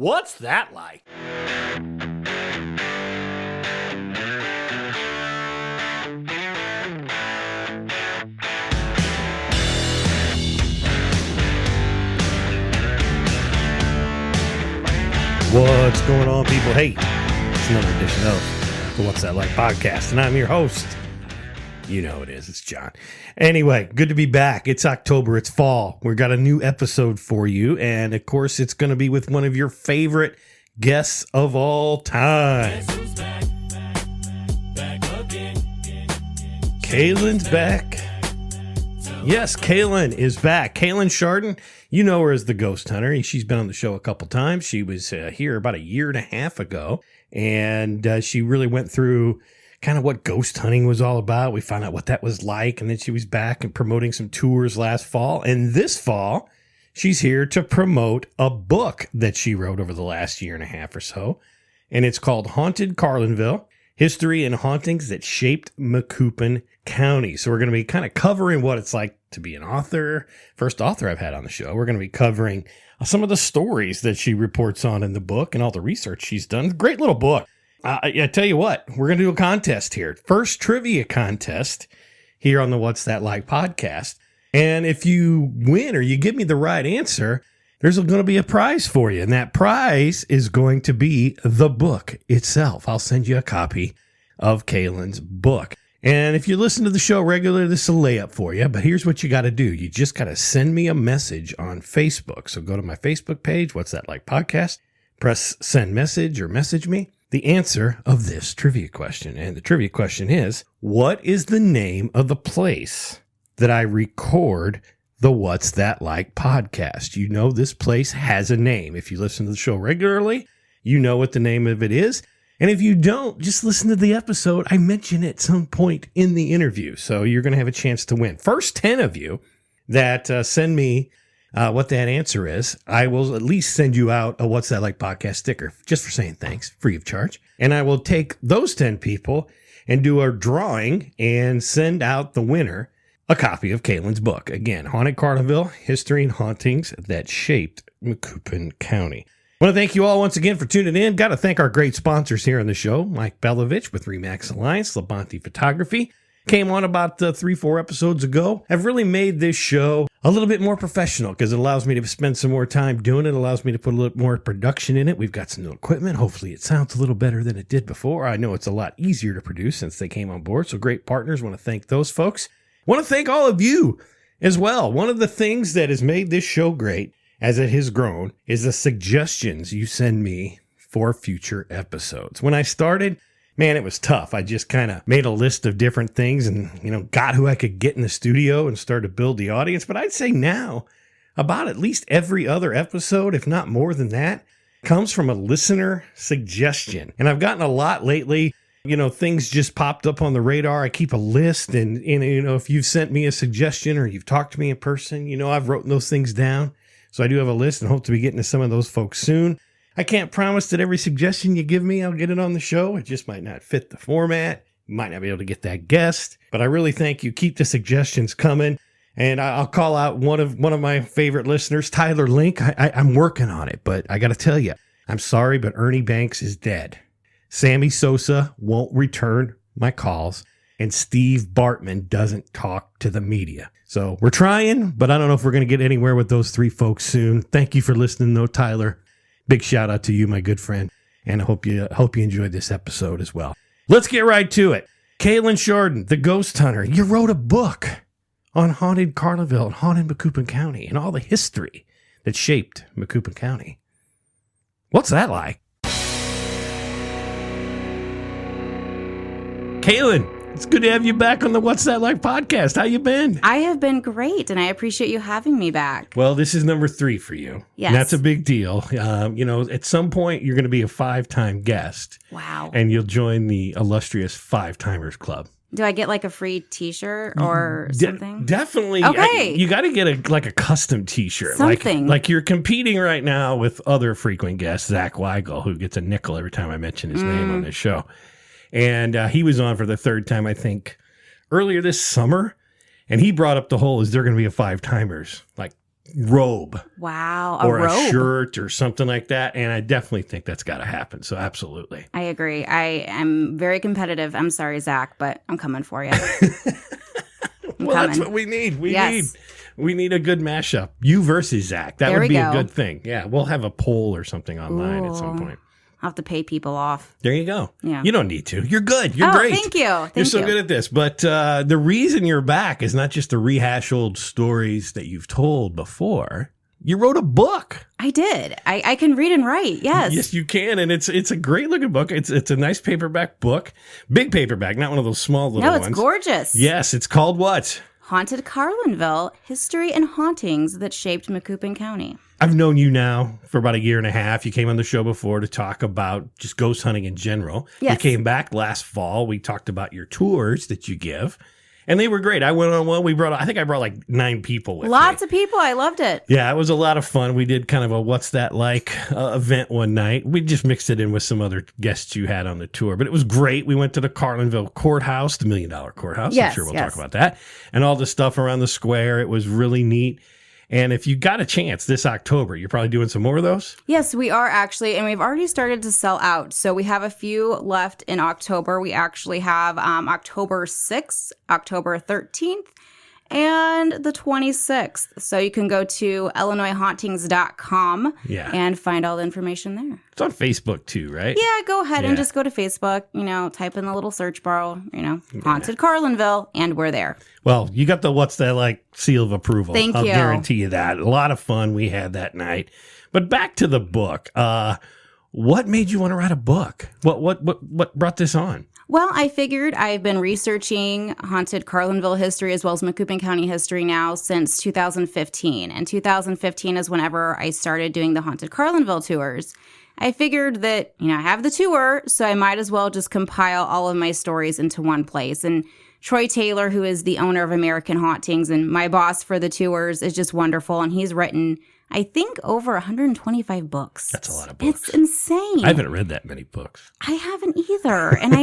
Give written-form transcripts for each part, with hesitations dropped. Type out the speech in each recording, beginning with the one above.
What's that like? What's going on, people? Hey, it's another edition of the What's That Like podcast, and I'm your host. You know it is. It's John. Anyway, good to be back. It's October. It's fall. We've got a new episode for you, and of course, it's going to be with one of your favorite guests of all time. Kaylan's back. Yes, Kaylan is back. Kaylan Schardan, you know her as the Ghost Hunter. She's been on the show a couple times. She was here about a year and a half ago, and she really went through kind of what ghost hunting was all about. We found out what that was like, and then she was back and promoting some tours last fall. And this fall, she's here to promote a book that she wrote over the last year and a half or so, and it's called Haunted Carlinville: History and Hauntings That Shaped Macoupin County. So we're going to be kind of covering what it's like to be an author. First author I've had on the show. We're going to be covering some of the stories that she reports on in the book and all the research she's done. Great little book. I tell you what, we're going to do a contest here. First trivia contest here on the What's That Like podcast. And if you win or you give me the right answer, there's going to be a prize for you. And that prize is going to be the book itself. I'll send you a copy of Kaylan's book. And if you listen to the show regularly, this is a layup for you. But here's what you got to do. You just got to send me a message on Facebook. So go to my Facebook page, What's That Like podcast, press send message or message me the answer of this trivia question. And the trivia question is, what is the name of the place that I record the What's That Like podcast? You know this place has a name. If you listen to the show regularly, you know what the name of it is. And if you don't, just listen to the episode. I mention it at some point in the interview. So you're going to have a chance to win. First 10 of you that send me what that answer is, I will at least send you out a What's That Like podcast sticker just for saying thanks, free of charge. And I will take those 10 people and do a drawing and send out the winner a copy of Kaylan's book. Again, Haunted Carlinville: History and Hauntings That Shaped Macoupin County. I want to thank you all once again for tuning in. Got to thank our great sponsors here on the show. Mike Belovich with Remax Alliance, Labonte Photography. Came on about 3-4 episodes ago. I've really made this show a little bit more professional because it allows me to spend some more time doing it. Allows me to put a little more production in it. We've got some new equipment. Hopefully it sounds a little better than it did before. I know it's a lot easier to produce since they came on board. So great partners. Want to thank those folks. Want to thank all of you as well. One of the things that has made this show great as it has grown is the suggestions you send me for future episodes. When I started, man, it was tough. I just kind of made a list of different things and, got who I could get in the studio and started to build the audience. But I'd say now about at least every other episode, if not more than that, comes from a listener suggestion. And I've gotten a lot lately. Things just popped up on the radar. I keep a list and if you've sent me a suggestion or you've talked to me in person, I've written those things down. So I do have a list and hope to be getting to some of those folks soon. I can't promise that every suggestion you give me, I'll get it on the show. It just might not fit the format. You might not be able to get that guest, but I really thank you. Keep the suggestions coming. And I'll call out one of my favorite listeners, Tyler Link. I'm working on it, but I got to tell you, I'm sorry, but Ernie Banks is dead. Sammy Sosa won't return my calls, and Steve Bartman doesn't talk to the media. So we're trying, but I don't know if we're going to get anywhere with those three folks soon. Thank you for listening, though, Tyler. Big shout out to you, my good friend, and I hope you enjoyed this episode as well. Let's get right to it. Kaylan Schardan, the Ghost Hunter. You wrote a book on Haunted Carlinville and Haunted Macoupin County and all the history that shaped Macoupin County. What's that like? Kaylan, it's good to have you back on the What's That Like podcast. How you been? I have been great, and I appreciate you having me back. Well, this is number 3 for you. Yes. And that's a big deal. At some point, you're going to be a 5-time guest. Wow. And you'll join the illustrious 5-timers club. Do I get like a free t-shirt or something? Definitely. Okay. You got to get a custom t-shirt. Something. Like you're competing right now with other frequent guests, Zach Weigel, who gets a nickel every time I mention his name on this show. And he was on for the 3rd time, I think, earlier this summer. And he brought up the whole, is there going to be a 5-timers, like robe. Wow. Or robe. a shirt or something like that. And I definitely think that's got to happen. So absolutely. I agree. I am very competitive. I'm sorry, Zach, but I'm coming for you. That's what we need. We need a good mashup. You versus Zach. That would be a good thing. Yeah. We'll have a poll or something online at some point. I'll have to pay people off. There you go. Yeah. You don't need to. You're good. You're great. Thank you. You're so good at this. But the reason you're back is not just to rehash old stories that you've told before. You wrote a book. I did. I can read and write. Yes. Yes, you can. And it's a great looking book. It's a nice paperback book. Big paperback, not one of those small little ones. No, it's gorgeous. Yes, it's called what? Haunted Carlinville, History and Hauntings That Shaped Macoupin County. I've known you now for about a year and a half. You came on the show before to talk about just ghost hunting in general. Yes. You came back last fall. We talked about your tours that you give. And they were great. I went on one. I think I brought like 9 people with me. Lots of people. I loved it. Yeah, it was a lot of fun. We did kind of a What's That Like event one night. We just mixed it in with some other guests you had on the tour. But it was great. We went to the Carlinville Courthouse, the $1 Million Courthouse. Yes, I'm sure we'll talk about that. And all the stuff around the square. It was really neat. And if you got a chance this October, you're probably doing some more of those? Yes, we are actually. And we've already started to sell out. So we have a few left in October. We actually have October 6th, October 13th, and the 26th. So you can go to illinoishauntings.com and find all the information there. It's on Facebook too, right? Yeah, go ahead and just go to Facebook, type in the little search bar, Haunted Carlinville, and we're there. Well, you got the What's That Like seal of approval. Thank you. I'll guarantee you that. A lot of fun we had that night. But back to the book. What made you want to write a book? What brought this on? Well, I figured I've been researching Haunted Carlinville history as well as Macoupin County history now since 2015. And 2015 is whenever I started doing the Haunted Carlinville tours. I figured that, I have the tour, so I might as well just compile all of my stories into one place. And Troy Taylor, who is the owner of American Hauntings and my boss for the tours, is just wonderful. And he's written, I think, over 125 books. That's a lot of books. It's insane. I haven't read that many books. I haven't either. And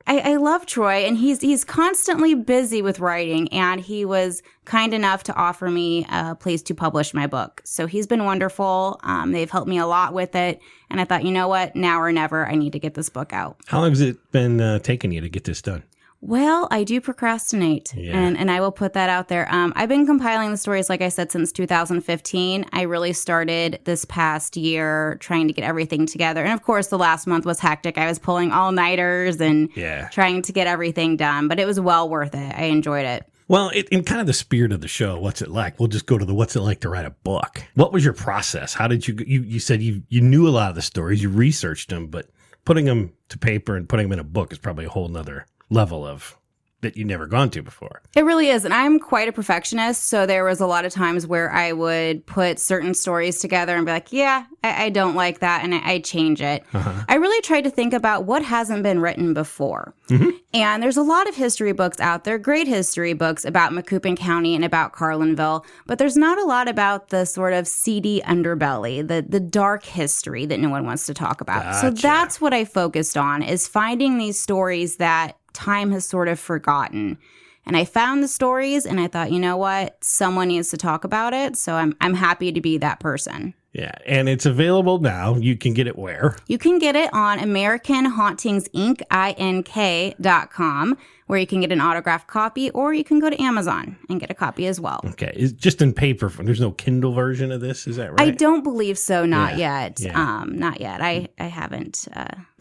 I love Troy, and he's constantly busy with writing, and he was kind enough to offer me a place to publish my book. So he's been wonderful. They've helped me a lot with it, and I thought, you know what, now or never, I need to get this book out. How long has it been taking you to get this done? Well, I do procrastinate, and I will put that out there. I've been compiling the stories, like I said, since 2015. I really started this past year trying to get everything together. And of course, the last month was hectic. I was pulling all-nighters and trying to get everything done, but it was well worth it. I enjoyed it. Well, in kind of the spirit of the show, What's It Like? We'll just go to the What's It Like to write a book. What was your process? How did you said you knew a lot of the stories, you researched them, but putting them to paper and putting them in a book is probably a whole nother level of that you've never gone to before. It really is. And I'm quite a perfectionist. So there was a lot of times where I would put certain stories together and be like, I don't like that. And I change it. I really tried to think about what hasn't been written before. And there's a lot of history books out there, great history books about Macoupin County and about Carlinville. But there's not a lot about the sort of seedy underbelly, the dark history that no one wants to talk about. Gotcha. So that's what I focused on, is finding these stories that time has sort of forgotten. And I found the stories and I thought, you know what? Someone needs to talk about it. So I'm happy to be that person. Yeah. And it's available now. You can get it where? You can get it on American Hauntings Inc. INK.com, where you can get an autographed copy, or you can go to Amazon and get a copy as well. Okay. It's just in paper form. There's no Kindle version of this. Is that right? I don't believe so. Not yet. Not yet. I haven't.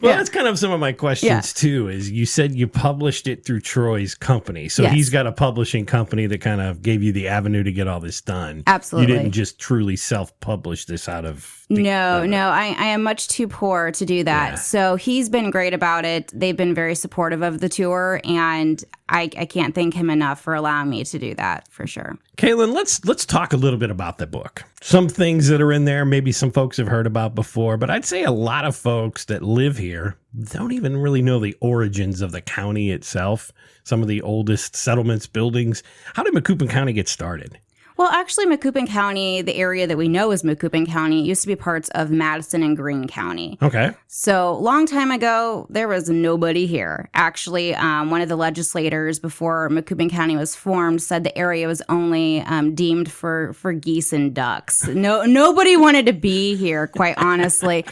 Well, that's kind of some of my questions too, is you said you published it through Troy's company. So he's got a publishing company that kind of gave you the avenue to get all this done. Absolutely. You didn't just truly self-publish this out of... No, I am much too poor to do that. So he's been great about it. They've been very supportive of the tour, and I can't thank him enough for allowing me to do that, for sure. Kaylan, let's talk a little bit about the book. Some things that are in there, maybe some folks have heard about before, but I'd say a lot of folks that live here don't even really know the origins of the county itself, some of the oldest settlements, buildings. How did Macoupin County get started? Well, actually, Macoupin County, the area that we know as Macoupin County, used to be parts of Madison and Greene County. Okay. So long time ago, there was nobody here. Actually, one of the legislators before Macoupin County was formed said the area was only deemed for geese and ducks. Nobody wanted to be here, quite honestly.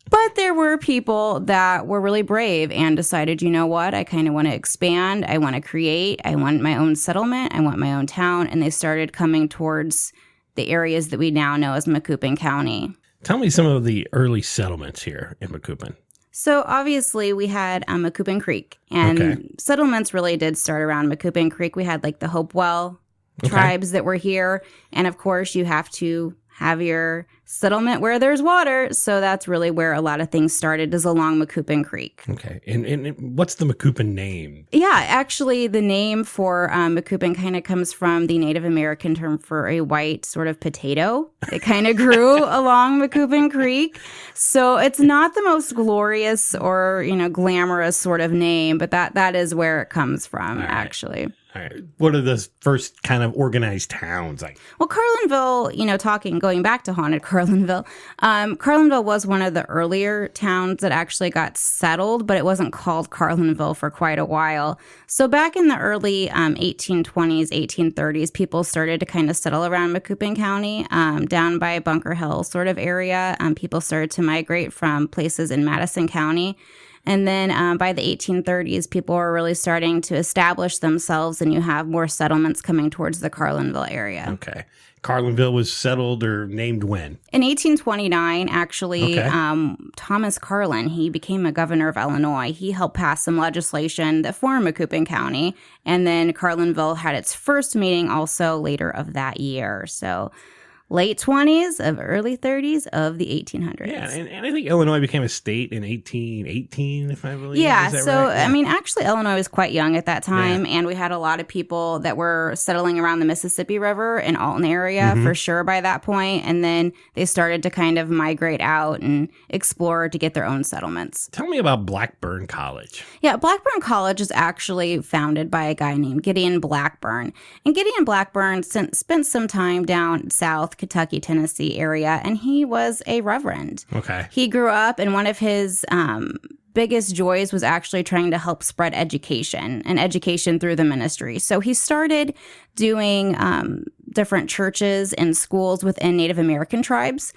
But there were people that were really brave and decided, you know what, I kind of want to expand. I want to create. I want my own settlement. I want my own town. And they started coming towards the areas that we now know as Macoupin County. Tell me some of the early settlements here in Macoupin. So obviously we had Macoupin Creek. And settlements really did start around Macoupin Creek. We had like the Hopewell tribes that were here. And of course, you have to have your settlement where there's water. So that's really where a lot of things started, is along Macoupin Creek. Okay. And what's the Macoupin name? Yeah, actually, the name for Macoupin kind of comes from the Native American term for a white sort of potato. It kind of grew along Macoupin Creek. So it's not the most glorious or, glamorous sort of name, but that is where it comes from, actually. All right. What are the first kind of organized towns? Well, Carlinville, going back to haunted Carlinville, Carlinville was one of the earlier towns that actually got settled, but it wasn't called Carlinville for quite a while. So back in the early 1820s, 1830s, people started to kind of settle around Macoupin County, down by Bunker Hill sort of area. People started to migrate from places in Madison County. And then by the 1830s, people were really starting to establish themselves, and you have more settlements coming towards the Carlinville area. Okay. Carlinville was settled or named when? In 1829, actually, Thomas Carlin, he became a governor of Illinois. He helped pass some legislation that formed Macoupin County. And then Carlinville had its first meeting also later of that year. So late 20s of early 30s of the 1800s. Yeah, and I think Illinois became a state in 1818, if I believe. Yeah, Is that so, right? Yeah. I mean, actually, Illinois was quite young at that time, and we had a lot of people that were settling around the Mississippi River in Alton area for sure by that point, and then they started to kind of migrate out and explore to get their own settlements. Tell me about Blackburn College. Yeah, Blackburn College is actually founded by a guy named Gideon Blackburn. And Gideon Blackburn spent some time down south, Kentucky, Tennessee area, and he was a reverend. Okay. He grew up, and one of his biggest joys was actually trying to help spread education and education through the ministry. So he started doing different churches and schools within Native American tribes.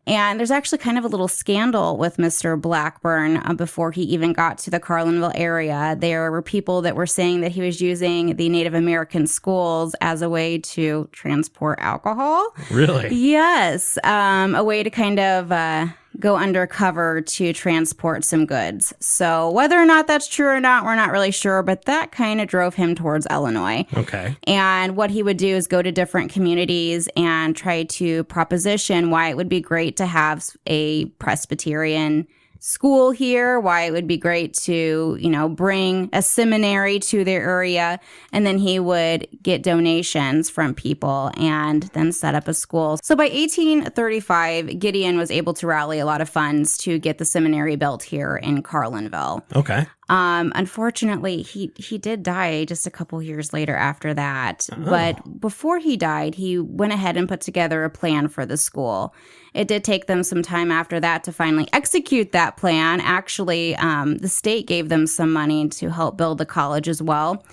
And there's actually kind of a little scandal with Mr. Blackburn before he even got to the Carlinville area. There were people that were saying that he was using the Native American schools as a way to transport alcohol. Really? Yes. A way to kind of go undercover to transport some goods. So whether or not that's true or not, we're not really sure, but that kind of drove him towards Illinois. Okay. And what he would do is go to different communities and try to proposition why it would be great to have a Presbyterian school here, why it would be great to, bring a seminary to their area. And then he would get donations from people and then set up a school. So by 1835, Gideon was able to rally a lot of funds to get the seminary built here in Carlinville. Okay. Unfortunately, he did die just a couple years later after that. Oh. But before he died, he went ahead and put together a plan for the school. It did take them some time after that to finally execute that plan. Actually, the state gave them some money to help build the college as well.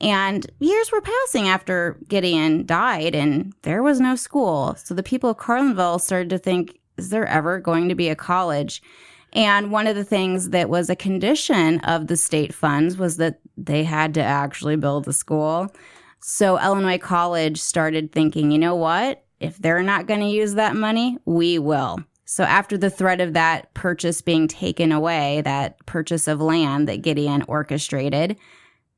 And years were passing after Gideon died, and there was no school. So the people of Carlinville started to think, is there ever going to be a college? And one of the things that was a condition of the state funds was that they had to actually build the school. So Illinois College started thinking, you know what? If they're not going to use that money, we will. So after the threat of that purchase being taken away, that purchase of land that Gideon orchestrated,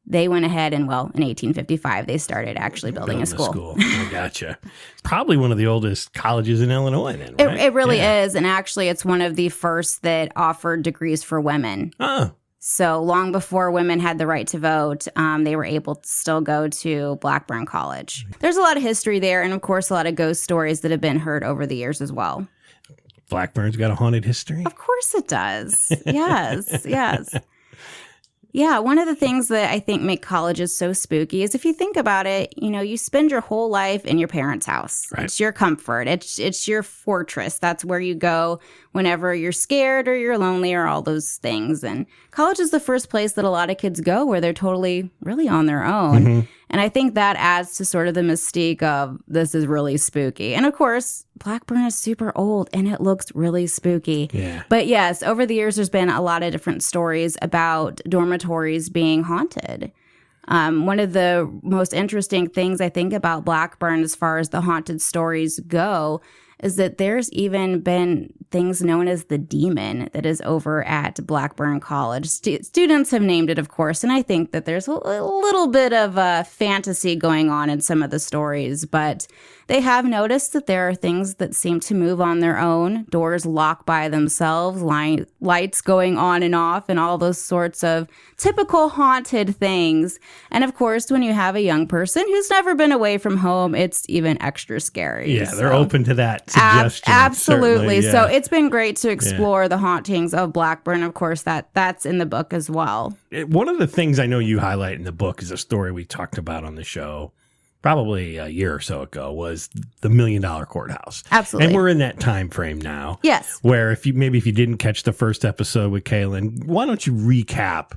they went ahead and, in 1855, they started actually building a school. I gotcha. It's probably one of the oldest colleges in Illinois then, right? It really is. And actually, it's one of the first that offered degrees for women. Oh. So long before women had the right to vote, they were able to still go to Blackburn College. There's a lot of history there, and of course, a lot of ghost stories that have been heard over the years as well. Blackburn's got a haunted history? Of course it does. Yes, yes. Yeah, one of the things that I think make colleges so spooky is if you think about it, you spend your whole life in your parents' house. Right. It's your comfort. It's your fortress. That's where you go whenever you're scared or you're lonely or all those things. And college is the first place that a lot of kids go where they're totally really on their own. Mm-hmm. And I think that adds to sort of the mystique of this is really spooky. And of course, Blackburn is super old and it looks really spooky. Yeah. But yes, over the years, there's been a lot of different stories about dormitories being haunted. One of the most interesting things I think about Blackburn as far as the haunted stories go is that there's even been things known as the demon that is over at Blackburn College. Students have named it, of course, and I think that there's a little bit of fantasy going on in some of the stories, but they have noticed that there are things that seem to move on their own, doors lock by themselves, lights going on and off, and all those sorts of typical haunted things. And of course, when you have a young person who's never been away from home, it's even extra scary. Yeah, they're open to that suggestion. Absolutely. Yeah. So it's been great to explore the hauntings of Blackburn. Of course, that's in the book as well. One of the things I know you highlight in the book is a story we talked about on the show probably a year or so ago, was the $1 Million Courthouse. Absolutely. And we're in that time frame now. Yes. Where if you didn't catch the first episode with Kaylan, why don't you recap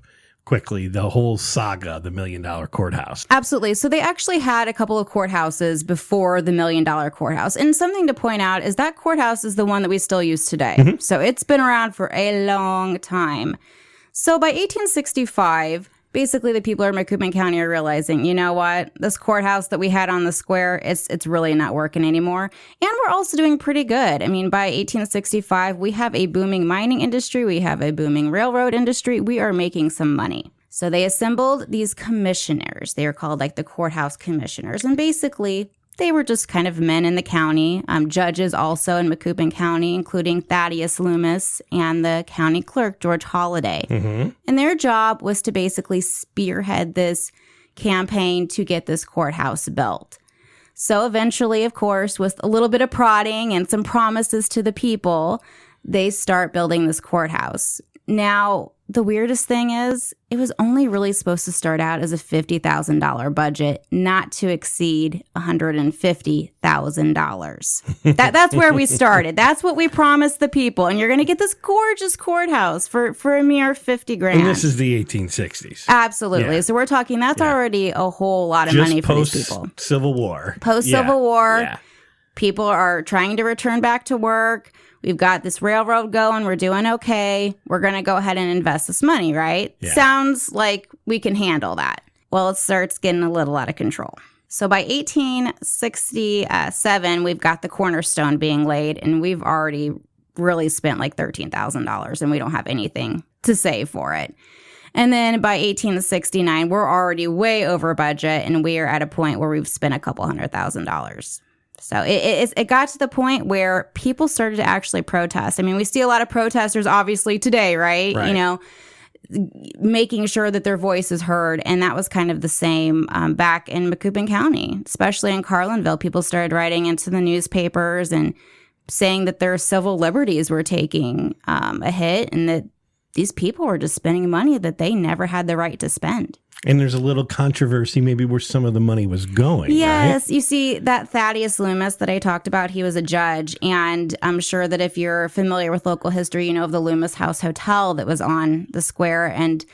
quickly the whole saga, the $1 Million Courthouse? Absolutely. So they actually had a couple of courthouses before the $1 Million Courthouse. And something to point out is that courthouse is the one that we still use today. Mm-hmm. So it's been around for a long time. So by 1865, basically the people in Macoupin County are realizing, you know what, this courthouse that we had on the square, it's really not working anymore. And we're also doing pretty good. I mean, by 1865, we have a booming mining industry. We have a booming railroad industry. We are making some money. So they assembled these commissioners. They are called like the courthouse commissioners. And basically, they were just kind of men in the county, judges also in Macoupin County, including Thaddeus Loomis and the county clerk, George Holliday. Mm-hmm. And their job was to basically spearhead this campaign to get this courthouse built. So eventually, of course, with a little bit of prodding and some promises to the people, they start building this courthouse. Now, the weirdest thing is, it was only really supposed to start out as a $50,000 budget, not to exceed $150,000. That's where we started. That's what we promised the people. And you're going to get this gorgeous courthouse for a mere $50,000. And this is the 1860s. Absolutely. Yeah. So we're talking, that's already a whole lot of money for these people. Post-Civil War. Post-Civil War. Yeah. People are trying to return back to work. We've got this railroad going. We're doing okay. We're going to go ahead and invest this money, right? Yeah. Sounds like we can handle that. Well, it starts getting a little out of control. So by 1867, we've got the cornerstone being laid, and we've already really spent like $13,000, and we don't have anything to save for it. And then by 1869, we're already way over budget, and we are at a point where we've spent a couple $100,000. So it got to the point where people started to actually protest. I mean, we see a lot of protesters, obviously, today, right? You know, making sure that their voice is heard. And that was kind of the same back in Macoupin County, especially in Carlinville. People started writing into the newspapers and saying that their civil liberties were taking a hit and that these people were just spending money that they never had the right to spend. And there's a little controversy maybe where some of the money was going. Yes. Right? You see, that Thaddeus Loomis that I talked about, he was a judge. And I'm sure that if you're familiar with local history, you know of the Loomis House Hotel that was on the square. And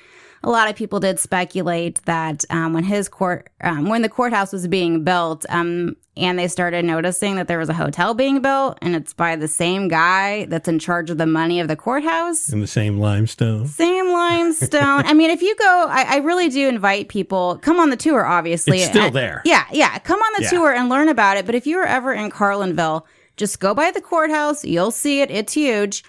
a lot of people did speculate that when the courthouse was being built, and they started noticing that there was a hotel being built, and it's by the same guy that's in charge of the money of the courthouse. In the same limestone. Same limestone. I mean, if you go, I really do invite people, come on the tour, obviously. It's still there. Yeah. Come on the tour and learn about it. But if you were ever in Carlinville, just go by the courthouse. You'll see it. It's huge.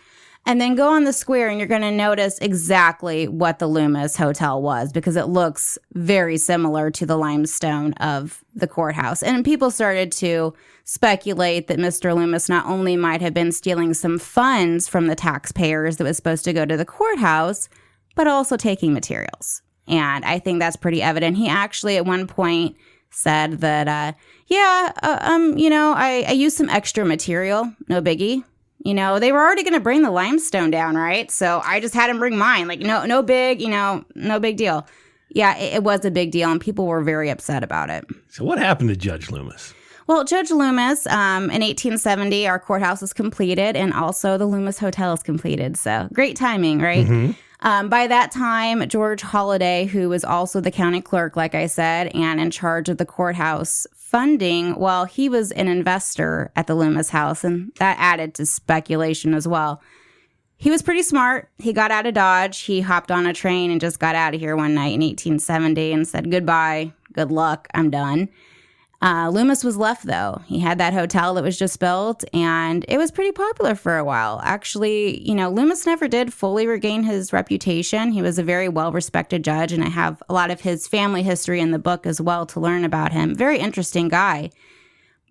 And then go on the square and you're going to notice exactly what the Loomis Hotel was, because it looks very similar to the limestone of the courthouse. And people started to speculate that Mr. Loomis not only might have been stealing some funds from the taxpayers that was supposed to go to the courthouse, but also taking materials. And I think that's pretty evident. He actually at one point said that, I used some extra material, no biggie. You know, they were already going to bring the limestone down, right? So I just had him bring mine. Like, no big, no big deal. Yeah, it was a big deal, and people were very upset about it. So what happened to Judge Loomis? Well, Judge Loomis, in 1870, our courthouse was completed, and also the Loomis Hotel is completed. So great timing, right? Mm-hmm. By that time, George Holliday, who was also the county clerk, like I said, and in charge of the courthouse funding, well, he was an investor at the Loomis House, and that added to speculation as well. He was pretty smart. He got out of Dodge. He hopped on a train and just got out of here one night in 1870 and said, goodbye, good luck, I'm done. Loomis was left, though. He had that hotel that was just built, and it was pretty popular for a while. Actually, Loomis never did fully regain his reputation. He was a very well-respected judge, and I have a lot of his family history in the book as well to learn about him. Very interesting guy.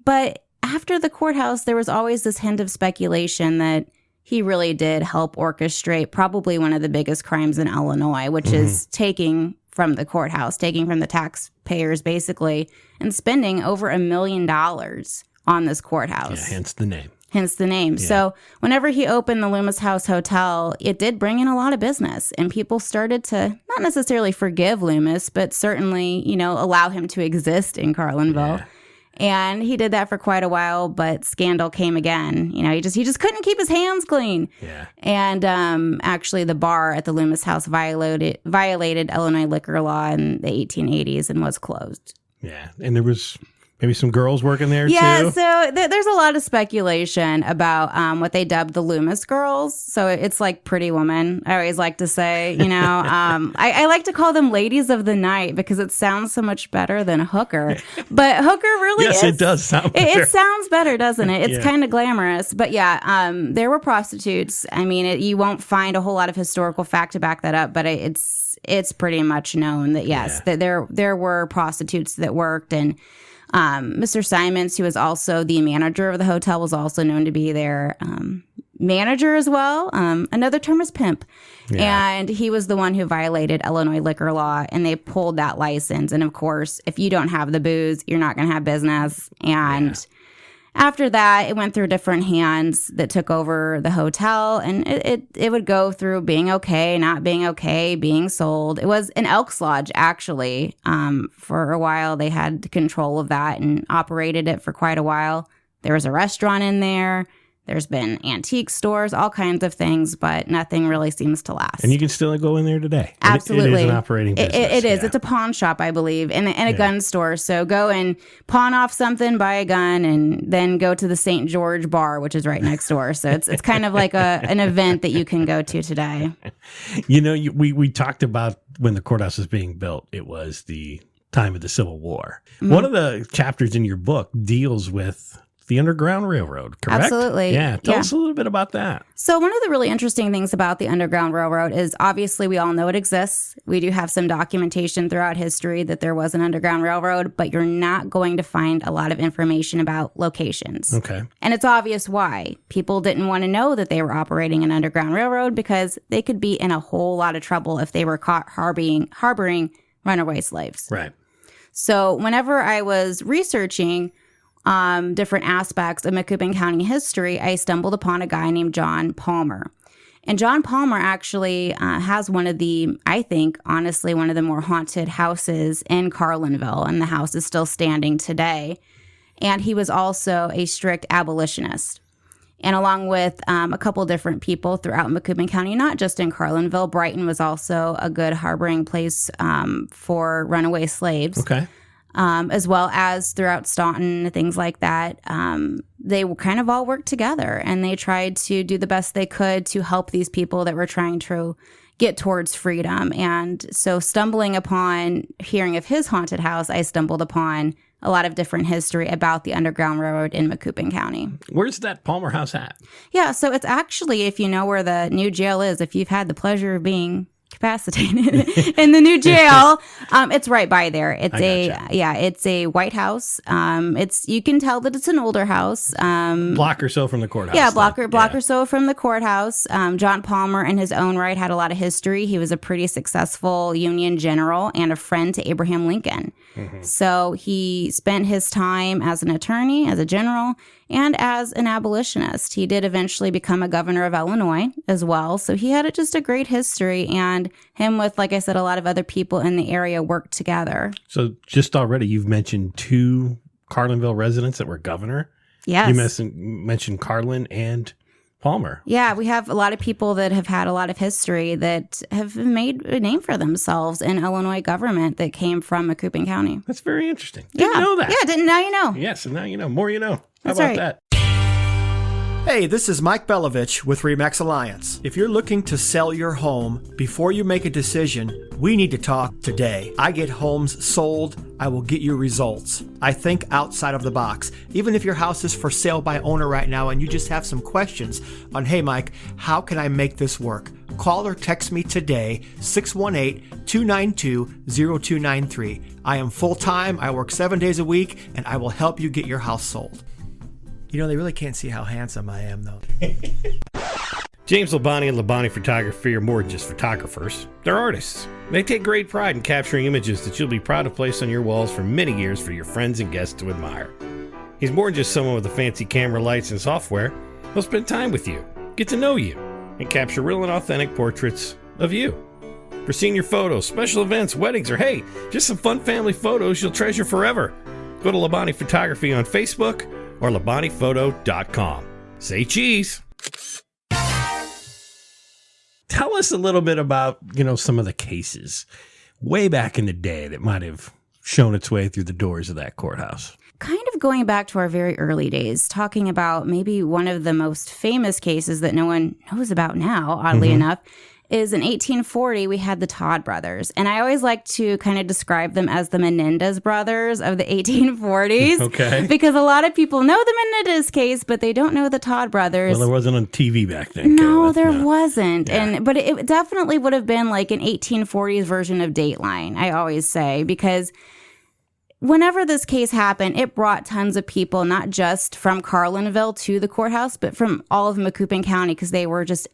But after the courthouse, there was always this hint of speculation that he really did help orchestrate probably one of the biggest crimes in Illinois, which is taking from the courthouse, taking from the taxpayers basically, and spending over $1 million on this courthouse. Yeah, hence the name. Yeah. So whenever he opened the Loomis House Hotel, it did bring in a lot of business, and people started to not necessarily forgive Loomis, but certainly, allow him to exist in Carlinville. Yeah. And he did that for quite a while, but scandal came again. He just couldn't keep his hands clean. Yeah. And actually, the bar at the Loomis House violated Illinois liquor law in the 1880s and was closed. Yeah, and there was maybe some girls working there, too? Yeah, so there's a lot of speculation about what they dubbed the Loomis girls. So it's like Pretty Woman, I always like to say, I like to call them ladies of the night because it sounds so much better than hooker. But hooker really yes, is. Yes, it does sound better. It sounds better, doesn't it? It's kind of glamorous. But yeah, there were prostitutes. I mean, you won't find a whole lot of historical fact to back that up, but it's pretty much known that, yes, that there were prostitutes that worked, and Mr. Simons, who was also the manager of the hotel, was also known to be their manager as well. Another term is pimp. Yeah. And he was the one who violated Illinois liquor law, and they pulled that license. And of course, if you don't have the booze, you're not going to have business. And after that, it went through different hands that took over the hotel, and it would go through being okay, not being okay, being sold. It was an Elks Lodge, actually. For a while, they had control of that and operated it for quite a while. There was a restaurant in there. There's been antique stores, all kinds of things, but nothing really seems to last. And you can still go in there today. Absolutely. It is an operating business. It is. Yeah. It's a pawn shop, I believe, and a gun store. So go and pawn off something, buy a gun, and then go to the St. George bar, which is right next door. So it's kind of like an event that you can go to today. We talked about when the courthouse was being built. It was the time of the Civil War. Mm-hmm. One of the chapters in your book deals with the Underground Railroad, correct? Absolutely. Yeah. Tell us a little bit about that. So one of the really interesting things about the Underground Railroad is obviously we all know it exists. We do have some documentation throughout history that there was an Underground Railroad, but you're not going to find a lot of information about locations. Okay. And it's obvious why. People didn't want to know that they were operating an Underground Railroad because they could be in a whole lot of trouble if they were caught harboring runaway slaves. Right. So whenever I was researching different aspects of Macoupin County history, I stumbled upon a guy named John Palmer. And John Palmer actually has one of the, I think, honestly, one of the more haunted houses in Carlinville, and the house is still standing today. And he was also a strict abolitionist. And along with a couple different people throughout Macoupin County, not just in Carlinville, Brighton was also a good harboring place for runaway slaves. Okay. As well as throughout Staunton, things like that. They kind of all worked together, and they tried to do the best they could to help these people that were trying to get towards freedom. And so stumbling upon hearing of his haunted house, I stumbled upon a lot of different history about the Underground Railroad in Macoupin County. Where's that Palmer house at? Yeah, so it's actually, if you know where the new jail is, if you've had the pleasure of being capacitated in the new jail, it's right by there. It's a white house. You can tell that it's an older house. Block or so from the courthouse. Yeah, block or so from the courthouse. John Palmer, in his own right, had a lot of history. He was a pretty successful Union general and a friend to Abraham Lincoln. Mm-hmm. So he spent his time as an attorney, as a general, and as an abolitionist. He did eventually become a governor of Illinois as well. So he had just a great history, and him with, like I said, a lot of other people in the area worked together. So just already you've mentioned 2 Carlinville residents that were governor. Yes. You mentioned Carlin and Palmer. Yeah, we have a lot of people that have had a lot of history that have made a name for themselves in Illinois government that came from Macoupin County. That's very interesting. Didn't know that. Yeah, now you know. Yes, and now you know. More you know. How That's about right. that? Hey, this is Mike Belovich with RE/MAX Alliance. If you're looking to sell your home, before you make a decision, we need to talk today. I get homes sold. I will get you results. I think outside of the box. Even if your house is for sale by owner right now and you just have some questions on, hey, Mike, how can I make this work? Call or text me today, 618-292-0293. I am full-time. I work 7 days a week, and I will help you get your house sold. You know, they really can't see how handsome I am, though. James Labonte and Labonte Photography are more than just photographers. They're artists. They take great pride in capturing images that you'll be proud to place on your walls for many years for your friends and guests to admire. He's more than just someone with a fancy camera, lights, and software. He'll spend time with you, get to know you, and capture real and authentic portraits of you. For senior photos, special events, weddings, or hey, just some fun family photos you'll treasure forever. Go to Labonte Photography on Facebook or LabontePhoto.com. Say cheese. Tell us a little bit about, some of the cases way back in the day that might have shown its way through the doors of that courthouse. Kind of going back to our very early days, talking about maybe one of the most famous cases that no one knows about now, oddly enough, is in 1840, we had the Todd brothers. And I always like to kind of describe them as the Menendez brothers of the 1840s. Okay. Because a lot of people know the Menendez case, but they don't know the Todd brothers. Well, there wasn't on TV back then. No, Kayla. there wasn't. Yeah. But it definitely would have been like an 1840s version of Dateline, I always say, because whenever this case happened, it brought tons of people, not just from Carlinville to the courthouse, but from all of Macoupin County, because they were just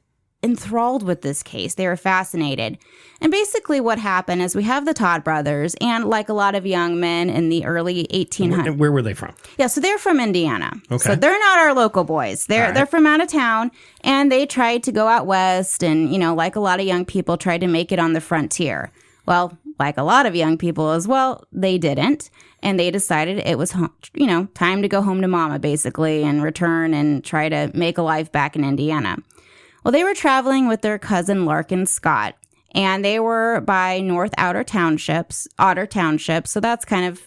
enthralled with this case. They were fascinated. And basically what happened is we have the Todd brothers, and like a lot of young men in the early 1800s. Where were they from? Yeah, so they're from Indiana. Okay. So they're not our local boys. They're from out of town, and they tried to go out west and, like a lot of young people, tried to make it on the frontier. Well, like a lot of young people as well, they didn't. And they decided it was, time to go home to mama, basically, and return and try to make a life back in Indiana. Well, they were traveling with their cousin Larkin Scott, and they were by North Otter Township. So that's kind of,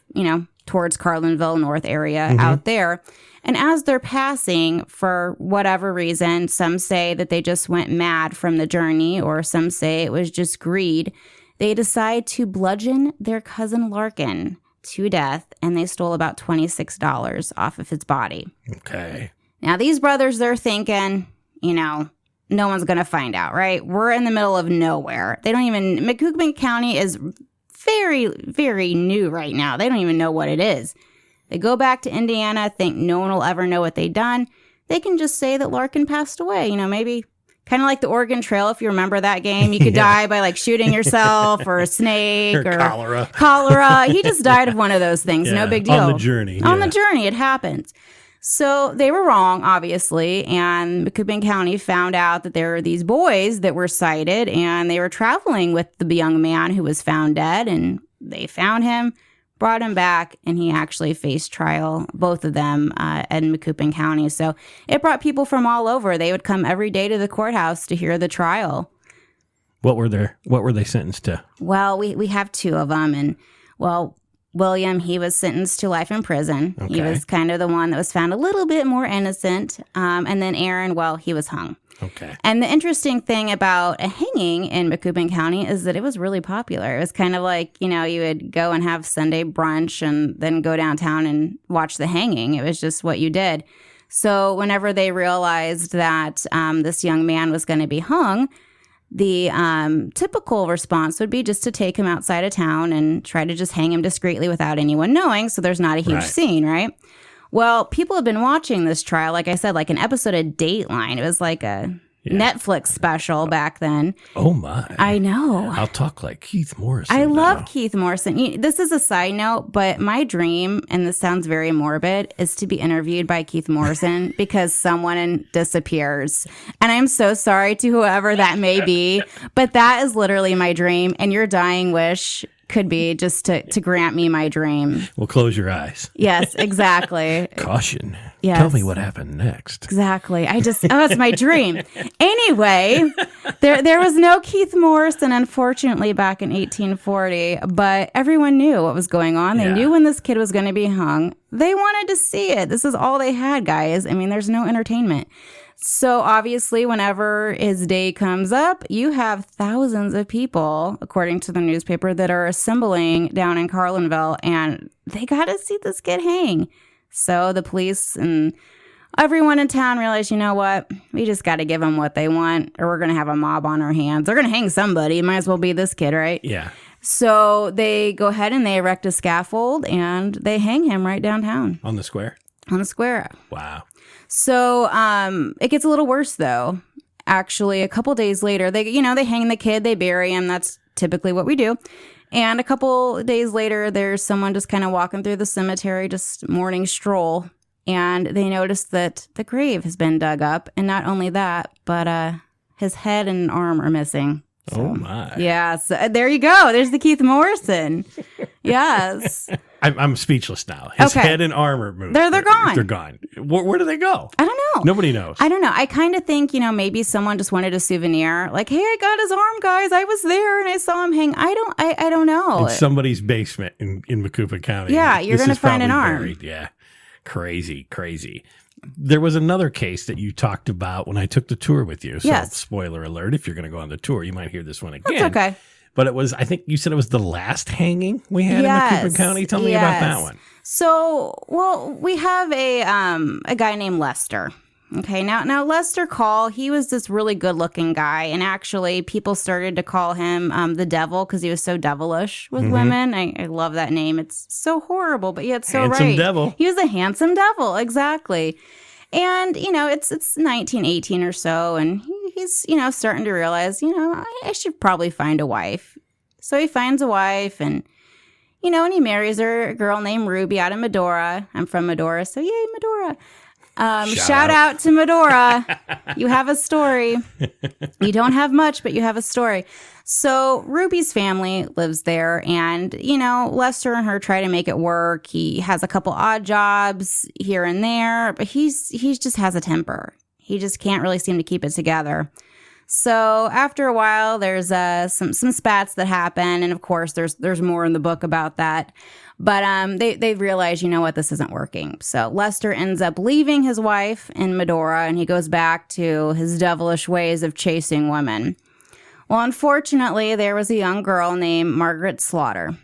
towards Carlinville, North area out there. And as they're passing, for whatever reason, some say that they just went mad from the journey, or some say it was just greed. They decide to bludgeon their cousin Larkin to death, and they stole about $26 off of his body. Okay. Now, these brothers, they're thinking, no one's going to find out, right? We're in the middle of nowhere. Macoupin County is very, very new right now. They don't even know what it is. They go back to Indiana, think no one will ever know what they've done. They can just say that Larkin passed away. Maybe kind of like the Oregon Trail, if you remember that game. You could die by like shooting yourself or a snake or cholera. He just died of one of those things. No big deal. On the journey. On the journey, it happens. So they were wrong, obviously, and Macoupin County found out that there were these boys that were sighted, and they were traveling with the young man who was found dead, and they found him, brought him back, and he actually faced trial, both of them, in Macoupin County. So it brought people from all over. They would come every day to the courthouse to hear the trial. What were they sentenced to? Well, we have 2 of them, and William, he was sentenced to life in prison. Okay. He was kind of the one that was found a little bit more innocent. And then Aaron, he was hung. Okay. And the interesting thing about a hanging in Macoupin County is that it was really popular. It was kind of like, you would go and have Sunday brunch and then go downtown and watch the hanging. It was just what you did. So whenever they realized that this young man was going to be hung, the typical response would be just to take him outside of town and try to just hang him discreetly without anyone knowing, so there's not a huge scene, right? Well, people have been watching this trial, like I said, like an episode of Dateline. It was like a Netflix special back then. Oh, my. I know. I'll talk like Keith Morrison. I love now. Keith Morrison. This is a side note, but my dream, and this sounds very morbid, is to be interviewed by Keith Morrison because someone disappears. And I'm so sorry to whoever that may be, but that is literally my dream. And your dying wish could be just to grant me my dream. Well, close your eyes. Yes, exactly. Caution. Yes. Tell me what happened next. Exactly. It's my dream. Anyway, there was no Keith Morrison, unfortunately, back in 1840, but everyone knew what was going on. They knew when this kid was going to be hung. They wanted to see it. This is all they had, guys. I mean, there's no entertainment. So obviously, whenever his day comes up, you have thousands of people, according to the newspaper, that are assembling down in Carlinville, and they got to see this kid hang. So the police and everyone in town realized, you know what? We just got to give them what they want, or we're going to have a mob on our hands. They're going to hang somebody. It might as well be this kid, right? Yeah. So they go ahead and they erect a scaffold, and they hang him right downtown. On the square? On the square. Wow. So it gets a little worse, though. Actually, a couple days later, they hang the kid, they bury him. That's typically what we do. And a couple days later, there's someone just kind of walking through the cemetery, just morning stroll. And they notice that the grave has been dug up. And not only that, but his head and arm are missing. So, oh, my. Yeah. So there you go. There's the Keith Morrison. Yes. I'm speechless now. His head and arm are moved. They're gone. They're gone. Where do they go? I don't know. Nobody knows. I don't know. I kind of think, maybe someone just wanted a souvenir. Like, hey, I got his arm, guys. I was there and I saw him hang. I don't know. In somebody's basement in Macoupin County. Yeah, you're going to find an arm. Buried. Yeah. Crazy. There was another case that you talked about when I took the tour with you. So, spoiler alert, if you're going to go on the tour, you might hear this one again. That's okay. But it was, I think you said it was the last hanging we had in Macoupin County. Tell me about that one. So, we have a guy named Lester. Okay, now Lester Call, he was this really good-looking guy, and actually people started to call him the devil because he was so devilish with women. I love that name. It's so horrible, but yet so handsome right. Devil. He was a handsome devil, exactly. And, it's 1918 or so, and he's, starting to realize, I should probably find a wife. So he finds a wife, and, and he marries her, a girl named Ruby out of Medora. I'm from Medora, so yay, Medora. Shout out to Medora. You have a story. You don't have much, but you have a story. So Ruby's family lives there, and, Lester and her try to make it work. He has a couple odd jobs here and there, but he just has a temper. He just can't really seem to keep it together. So after a while, there's some spats that happen, and of course, there's more in the book about that. But they realize, this isn't working. So Lester ends up leaving his wife in Medora, and he goes back to his devilish ways of chasing women. Well, unfortunately, there was a young girl named Margaret Slaughter,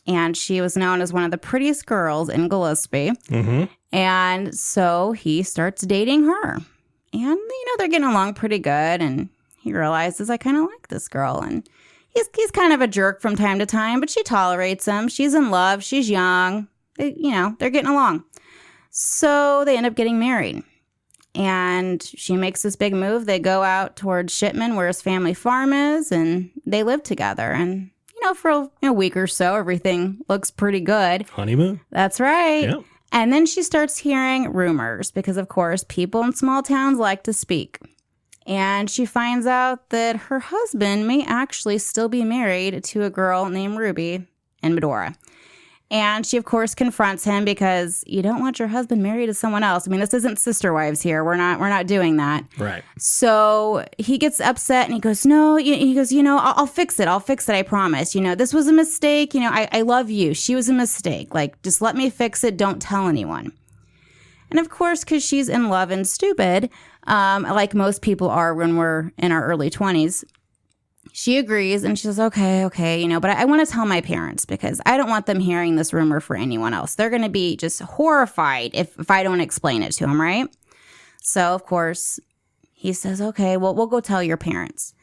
and she was known as one of the prettiest girls in Gillespie. Mm-hmm. And so he starts dating her, and they're getting along pretty good, and he realizes, I kind of like this girl, and he's kind of a jerk from time to time, but she tolerates him. She's in love. She's young. They're getting along. So they end up getting married. And she makes this big move. They go out towards Shipman, where his family farm is, and they live together. And, for a week or so, everything looks pretty good. Honeymoon? That's right. Yep. And then she starts hearing rumors because, of course, people in small towns like to speak. And she finds out that her husband may actually still be married to a girl named Ruby in Medora. And she, of course, confronts him because you don't want your husband married to someone else. I mean, this isn't Sister Wives here. We're not doing that. Right. So he gets upset and he goes, no, I'll fix it. I'll fix it. I promise. This was a mistake. I love you. She was a mistake. Like, just let me fix it. Don't tell anyone. And of course, because she's in love and stupid, like most people are when we're in our early 20s, she agrees and she says, okay, but I want to tell my parents because I don't want them hearing this rumor for anyone else. They're going to be just horrified if I don't explain it to them, right? So, of course, he says, okay, well, we'll go tell your parents.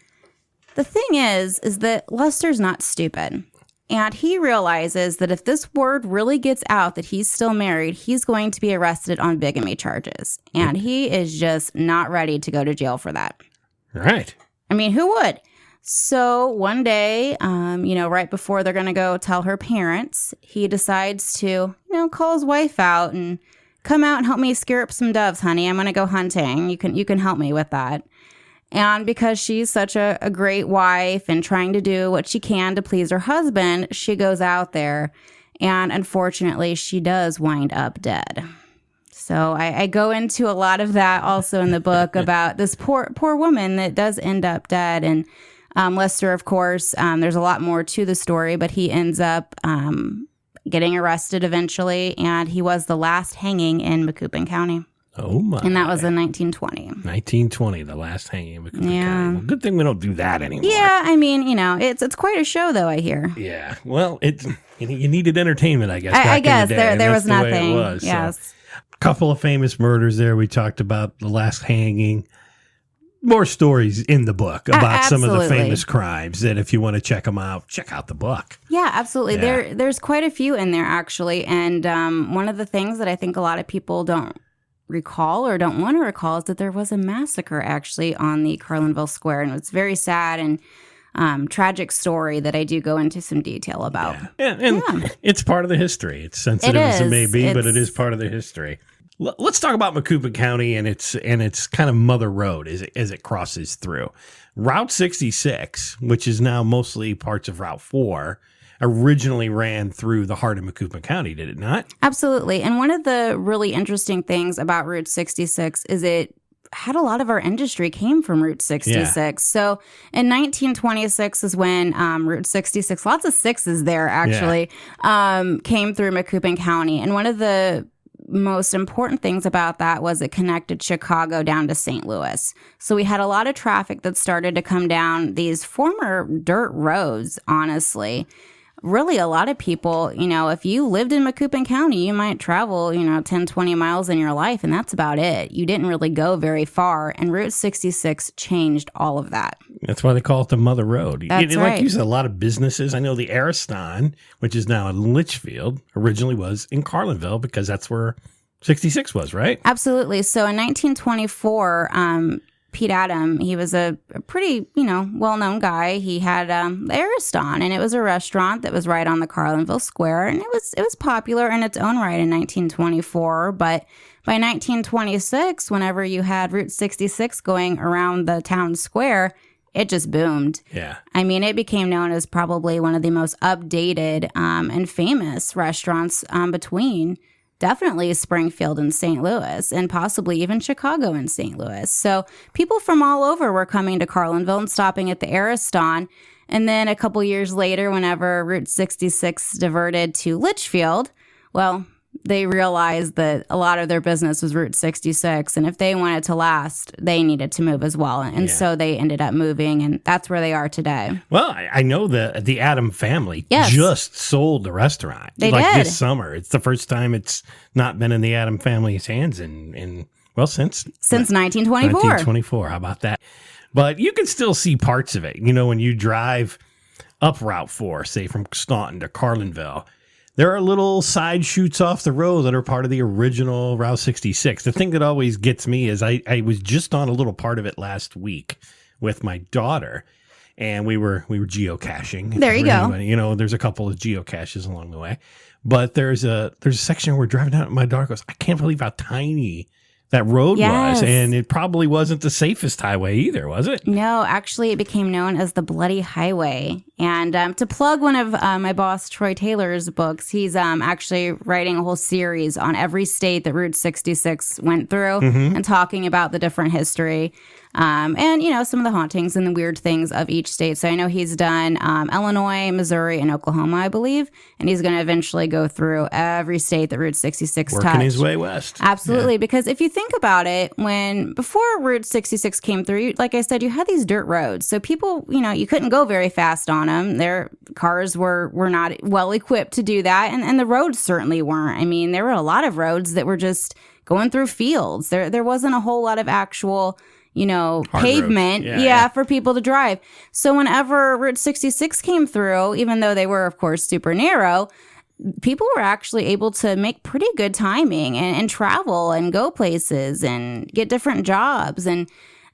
The thing is that Lester's not stupid. And he realizes that if this word really gets out that he's still married, he's going to be arrested on bigamy charges. And he is just not ready to go to jail for that. Right. I mean, who would? So one day, right before they're going to go tell her parents, he decides to, call his wife out and come out and help me scare up some doves, honey. I'm going to go hunting. You can help me with that. And because she's such a great wife and trying to do what she can to please her husband, she goes out there. And unfortunately, she does wind up dead. So I go into a lot of that also in the book about this poor woman that does end up dead. And Lester, of course, there's a lot more to the story, but he ends up getting arrested eventually. And he was the last hanging in Macoupin County. Oh, my. And that was in 1920. 1920, the last hanging in Macoupin County. Well, good thing we don't do that anymore. Yeah, I mean, it's quite a show, though, I hear. Yeah, well, you needed entertainment, I guess. I guess in the day, there was the way nothing. it was, yes. So. Couple of famous murders there. We talked about the last hanging. More stories in the book about some of the famous crimes that if you want to check them out, check out the book. Yeah, absolutely. Yeah. There's quite a few in there, actually. And one of the things that I think a lot of people don't recall or don't want to recall is that there was a massacre actually on the Carlinville Square. And it's very sad and tragic story that I do go into some detail about. Yeah. And it's part of the history. It's sensitive as it may be, but it is part of the history. Let's talk about Macoupin County and its kind of mother road as it crosses through. Route 66, which is now mostly parts of Route 4, originally ran through the heart of Macoupin County, did it not? Absolutely. And one of the really interesting things about Route 66 is it had a lot of our industry came from Route 66. Yeah. So in 1926 is when Route 66, lots of sixes there actually, came through Macoupin County. And one of the most important things about that was it connected Chicago down to St. Louis. So we had a lot of traffic that started to come down these former dirt roads, honestly. Really, a lot of people, if you lived in Macoupin County, you might travel, 10, 20 miles in your life, and that's about it. You didn't really go very far, and Route 66 changed all of that. That's why they call it the Mother Road. That's right. Like you said, a lot of businesses. I know the Ariston, which is now in Litchfield, originally was in Carlinville because that's where 66 was, right? Absolutely. So in 1924, Pete Adam, he was a pretty, well-known guy. He had the Ariston, and it was a restaurant that was right on the Carlinville Square, and it was popular in its own right in 1924. But by 1926, whenever you had Route 66 going around the town square, it just boomed. Yeah. I mean, it became known as probably one of the most updated and famous restaurants between definitely Springfield and St. Louis, and possibly even Chicago and St. Louis. So people from all over were coming to Carlinville and stopping at the Ariston. And then a couple years later, whenever Route 66 diverted to Litchfield, well, they realized that a lot of their business was Route 66. And if they wanted to last, they needed to move as well. And so they ended up moving, and that's where they are today. Well, I know the Adam family just sold the restaurant. They did. This summer. It's the first time it's not been in the Adam family's hands since 1924. 1924. How about that? But you can still see parts of it. When you drive up Route 4, say from Staunton to Carlinville, there are little side chutes off the road that are part of the original Route 66. The thing that always gets me is I was just on a little part of it last week with my daughter, and we were geocaching. There you go. There's a couple of geocaches along the way, but there's a section where we're driving down, and my daughter goes, I can't believe how tiny that road was, and it probably wasn't the safest highway either, was it? No, actually, it became known as the Bloody Highway. And to plug one of my boss, Troy Taylor's books, he's actually writing a whole series on every state that Route 66 went through and talking about the different history. And, some of the hauntings and the weird things of each state. So I know he's done Illinois, Missouri, and Oklahoma, I believe. And he's going to eventually go through every state that Route 66 touched. Working his way west. Absolutely. Yeah. Because if you think about it, before Route 66 came through, like I said, you had these dirt roads. So people, you couldn't go very fast on them. Their cars were not well equipped to do that. And the roads certainly weren't. I mean, there were a lot of roads that were just going through fields. There wasn't a whole lot of actual pavement, for people to drive. So whenever Route 66 came through, even though they were, of course, super narrow, people were actually able to make pretty good timing and travel and go places and get different jobs. And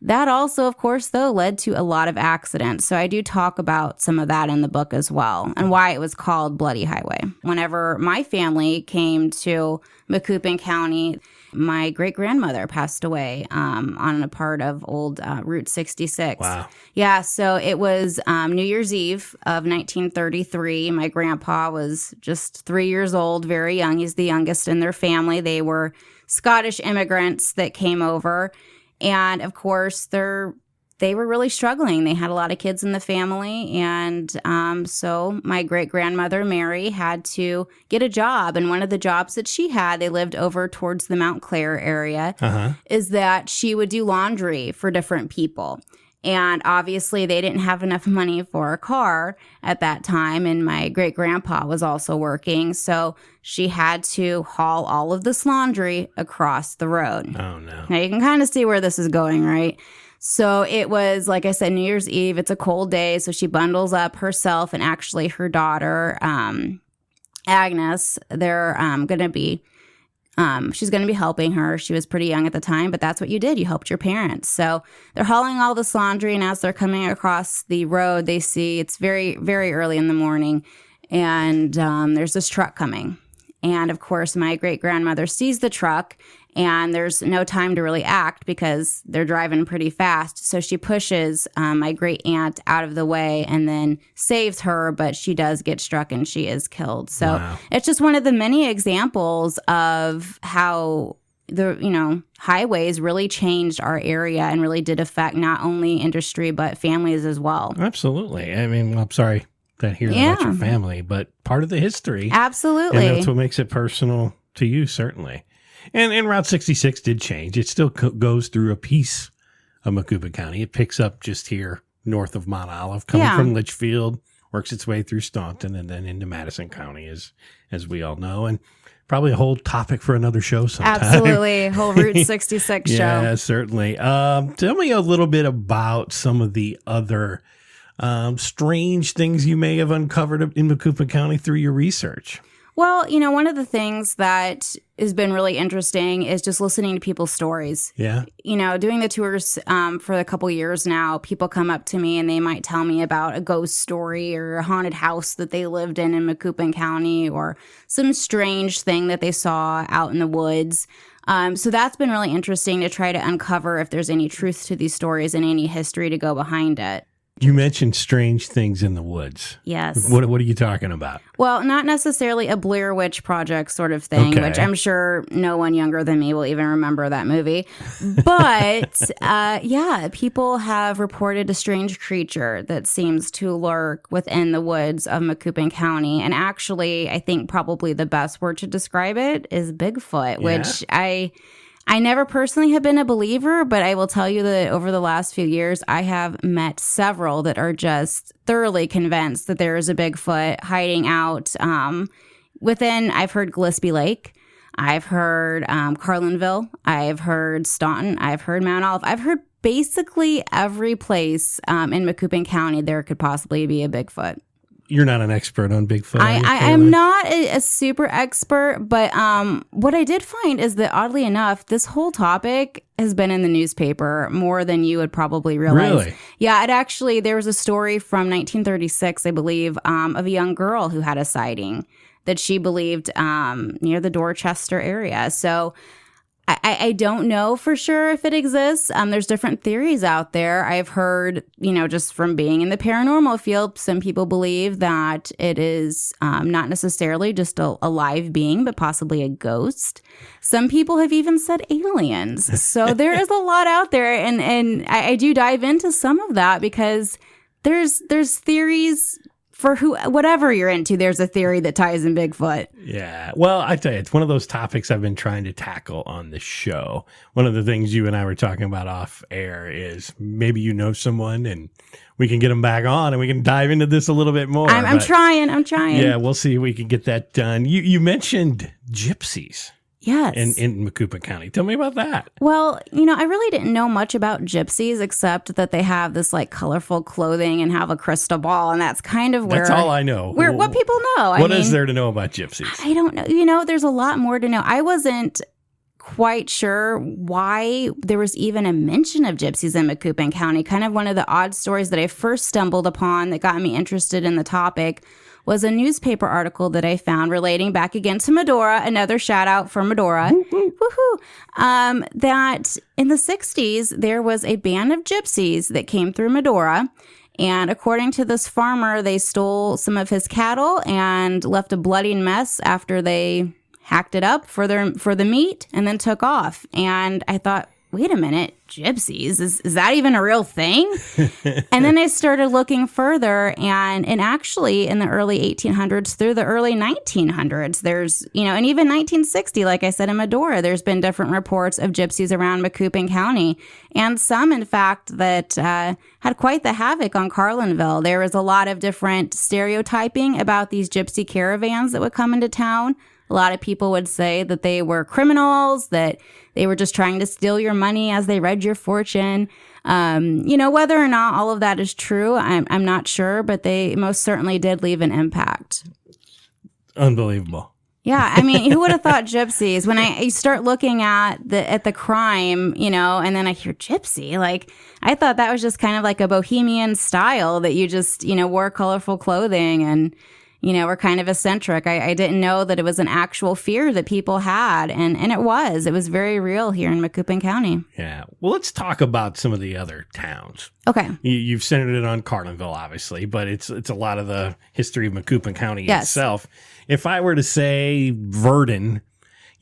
That also, of course, though, led to a lot of accidents. So I do talk about some of that in the book as well, and why it was called Bloody Highway. Whenever my family came to Macoupin County, my great-grandmother passed away on a part of old Route 66. Wow. Yeah, so it was New Year's Eve of 1933. My grandpa was just 3 years old, very young. He's the youngest in their family. They were Scottish immigrants that came over. And of course, they were really struggling. They had a lot of kids in the family. And so my great-grandmother, Mary, had to get a job. And one of the jobs that she had, they lived over towards the Mount Clair area, is that she would do laundry for different people. And obviously, they didn't have enough money for a car at that time. And my great-grandpa was also working. So she had to haul all of this laundry across the road. Oh, no. Now, you can kind of see where this is going, right? So it was, like I said, New Year's Eve. It's a cold day. So she bundles up herself and actually her daughter, Agnes. They're going to be... she's going to be helping her. She was pretty young at the time, but that's what you did. You helped your parents. So they're hauling all this laundry, and as they're coming across the road, they see it's very, very early in the morning, and there's this truck coming. And of course, my great-grandmother sees the truck, and there's no time to really act because they're driving pretty fast. So she pushes my great-aunt out of the way and then saves her, but she does get struck and she is killed. So It's just one of the many examples of how the highways really changed our area and really did affect not only industry but families as well. Absolutely. I mean, I'm sorry to hear about your family, but part of the history. Absolutely. And that's what makes it personal to you, certainly. And Route 66 did change. It still goes through a piece of Macoupin County. It picks up just here north of Mount Olive, coming from Litchfield, works its way through Staunton, and then into Madison County, as we all know. And probably a whole topic for another show sometime. Absolutely. Whole Route 66 show. Yeah, certainly. Tell me a little bit about some of the other strange things you may have uncovered in Macoupin County through your research. Well, one of the things that has been really interesting is just listening to people's stories. Yeah. Doing the tours for a couple years now, people come up to me and they might tell me about a ghost story or a haunted house that they lived in Macoupin County or some strange thing that they saw out in the woods. So that's been really interesting to try to uncover if there's any truth to these stories and any history to go behind it. You mentioned strange things in the woods. Yes. What are you talking about? Well, not necessarily a Blair Witch Project sort of thing, which I'm sure no one younger than me will even remember that movie. But people have reported a strange creature that seems to lurk within the woods of Macoupin County. And actually, I think probably the best word to describe it is Bigfoot, which I never personally have been a believer, but I will tell you that over the last few years, I have met several that are just thoroughly convinced that there is a Bigfoot hiding out within, I've heard Gillespie Lake, I've heard Carlinville, I've heard Staunton, I've heard Mount Olive, I've heard basically every place in Macoupin County there could possibly be a Bigfoot. You're not an expert on Bigfoot. I am not a super expert, but what I did find is that oddly enough, this whole topic has been in the newspaper more than you would probably realize. Really? Yeah, there was a story from 1936, I believe, of a young girl who had a sighting that she believed near the Dorchester area. So I don't know for sure if it exists. There's different theories out there. I've heard, just from being in the paranormal field, some people believe that it is not necessarily just a live being, but possibly a ghost. Some people have even said aliens. So there is a lot out there. And I do dive into some of that because there's theories. For whatever you're into, there's a theory that ties in Bigfoot. Yeah. Well, I tell you, it's one of those topics I've been trying to tackle on the show. One of the things you and I were talking about off air is maybe you know someone and we can get them back on and we can dive into this a little bit more. I'm trying. Yeah, we'll see if we can get that done. You mentioned gypsies. Yes. In Macoupin County. Tell me about that. Well, I really didn't know much about gypsies except that they have this colorful clothing and have a crystal ball. And that's kind of where... That's all I know. What people know. What is there to know about gypsies? I don't know. There's a lot more to know. I wasn't quite sure why there was even a mention of gypsies in Macoupin County. Kind of one of the odd stories that I first stumbled upon that got me interested in the topic was a newspaper article that I found relating back again to Medora, another shout out for Medora, that in the 60s, there was a band of gypsies that came through Medora. And according to this farmer, they stole some of his cattle and left a bloody mess after they hacked it up for the meat and then took off. And I thought, wait a minute, gypsies, is that even a real thing? And then I started looking further, and actually in the early 1800s through the early 1900s, there's, and even 1960, like I said in Medora, there's been different reports of gypsies around Macoupin County, and some, in fact, that had quite the havoc on Carlinville. There was a lot of different stereotyping about these gypsy caravans that would come into town. A lot of people would say that they were criminals, that they were just trying to steal your money as they read your fortune. Whether or not all of that is true, I'm not sure, but they most certainly did leave an impact. Unbelievable. Yeah, I mean, who would have thought gypsies? When I start looking at the crime, and then I hear gypsy, like I thought that was just kind of like a bohemian style that you just, wore colorful clothing and were kind of eccentric. I didn't know that it was an actual fear that people had. And it was. It was very real here in Macoupin County. Yeah. Well, let's talk about some of the other towns. Okay. You've centered it on Carlinville, obviously, but it's a lot of the history of Macoupin County itself. If I were to say Verdon,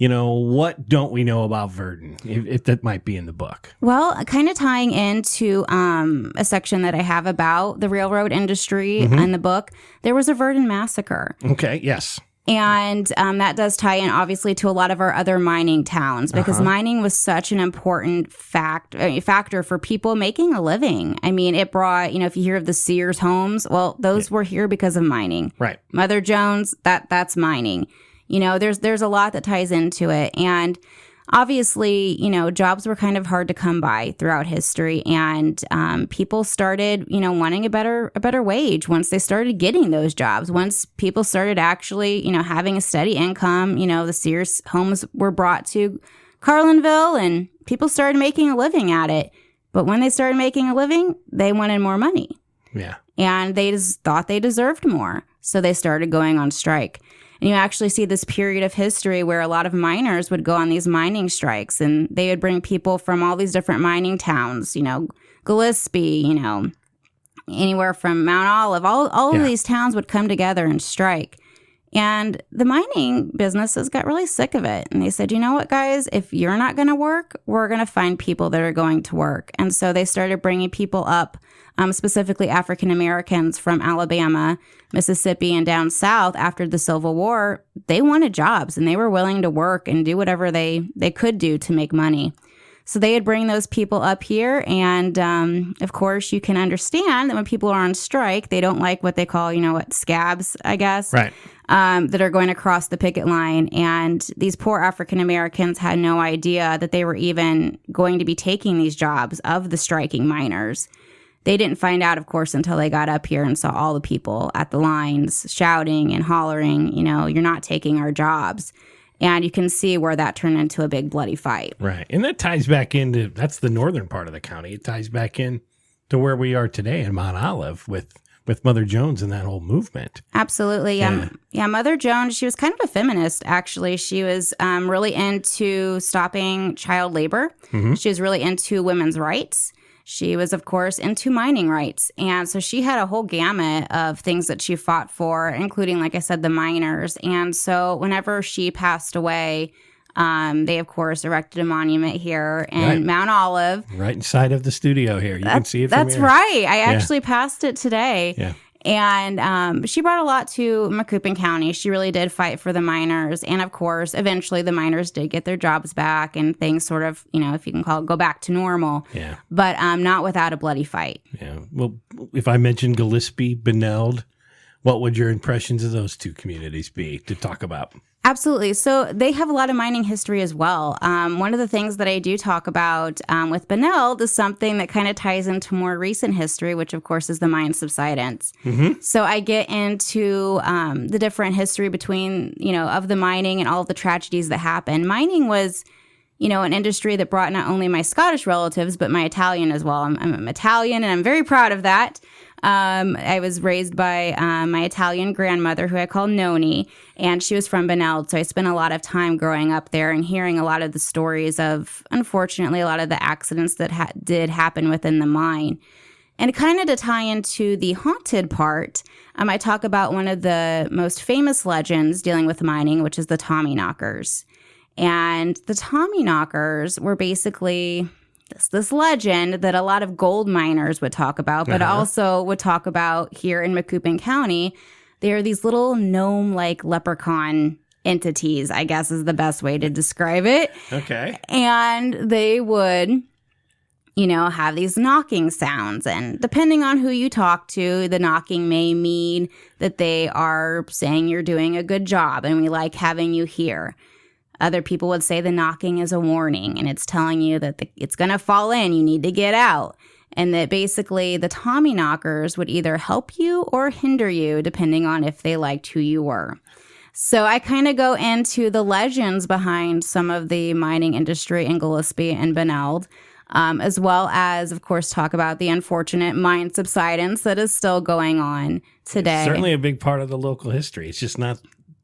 what don't we know about Verdon, if that might be in the book? Well, kind of tying into a section that I have about the railroad industry in the book, there was a Verdon massacre. Okay, yes. And that does tie in, obviously, to a lot of our other mining towns because mining was such an important factor for people making a living. I mean, it brought, if you hear of the Sears homes, well, those were here because of mining. Right. Mother Jones, that's mining. There's a lot that ties into it. And obviously, jobs were kind of hard to come by throughout history. And people started, wanting a better wage once they started getting those jobs. Once people started actually, having a steady income, the Sears homes were brought to Carlinville and people started making a living at it. But when they started making a living, they wanted more money. Yeah. And they just thought they deserved more. So they started going on strike. And you actually see this period of history where a lot of miners would go on these mining strikes and they would bring people from all these different mining towns, Gillespie, anywhere from Mount Olive, all of these towns would come together and strike. And the mining businesses got really sick of it. And they said, you know what, guys, if you're not going to work, we're going to find people that are going to work. And so they started bringing people up, specifically African Americans from Alabama, Mississippi, and down south after the Civil War. They wanted jobs and they were willing to work and do whatever they could do to make money. So they would bring those people up here. And of course, you can understand that when people are on strike, they don't like what they call, scabs, I guess. Right. That are going to cross the picket line. And these poor African Americans had no idea that they were even going to be taking these jobs of the striking miners. They didn't find out, of course, until they got up here and saw all the people at the lines shouting and hollering, you're not taking our jobs. And you can see where that turned into a big bloody fight. Right. And that ties back into, that's the northern part of the county. It ties back in to where we are today in Mount Olive with Mother Jones and that whole movement. Absolutely. Yeah, Mother Jones, she was kind of a feminist, actually. She was really into stopping child labor. Mm-hmm. She was really into women's rights. She was, of course, into mining rights. And so she had a whole gamut of things that she fought for, including, like I said, the miners. And so whenever she passed away, they, of course, erected a monument here in Mount Olive. Right inside of the studio here. You can see it from That's here. Right. I actually passed it today. Yeah. And she brought a lot to Macoupin County. She really did fight for the miners. And of course, eventually the miners did get their jobs back and things sort of, if you can call it, go back to normal. Yeah. But not without a bloody fight. Yeah. Well, if I mentioned Gillespie, Beneld, what would your impressions of those two communities be to talk about? Absolutely. So they have a lot of mining history as well. One of the things that I do talk about with Beneld is something that kind of ties into more recent history, which of course is the mine subsidence. Mm-hmm. So I get into the different history between, of the mining and all of the tragedies that happened. Mining was, an industry that brought not only my Scottish relatives, but my Italian as well. I'm Italian, and I'm very proud of that. I was raised by my Italian grandmother, who I call Noni, and she was from Beneld. So I spent a lot of time growing up there and hearing a lot of the stories of, unfortunately, a lot of the accidents that did happen within the mine. And kind of to tie into the haunted part, I talk about one of the most famous legends dealing with mining, which is the Tommyknockers. And the Tommyknockers were basically this legend that a lot of gold miners would talk about, but also would talk about here in Macoupin County. They are these little gnome-like leprechaun entities, I guess is the best way to describe it. Okay. And they would, have these knocking sounds. And depending on who you talk to, the knocking may mean that they are saying you're doing a good job and we like having you here. Other people would say the knocking is a warning and it's telling you that it's going to fall in, you need to get out. And that basically the Tommyknockers would either help you or hinder you depending on if they liked who you were. So I kind of go into the legends behind some of the mining industry in Gillespie and Beneld, as well as, of course, talk about the unfortunate mine subsidence that is still going on today. It's certainly a big part of the local history. It's not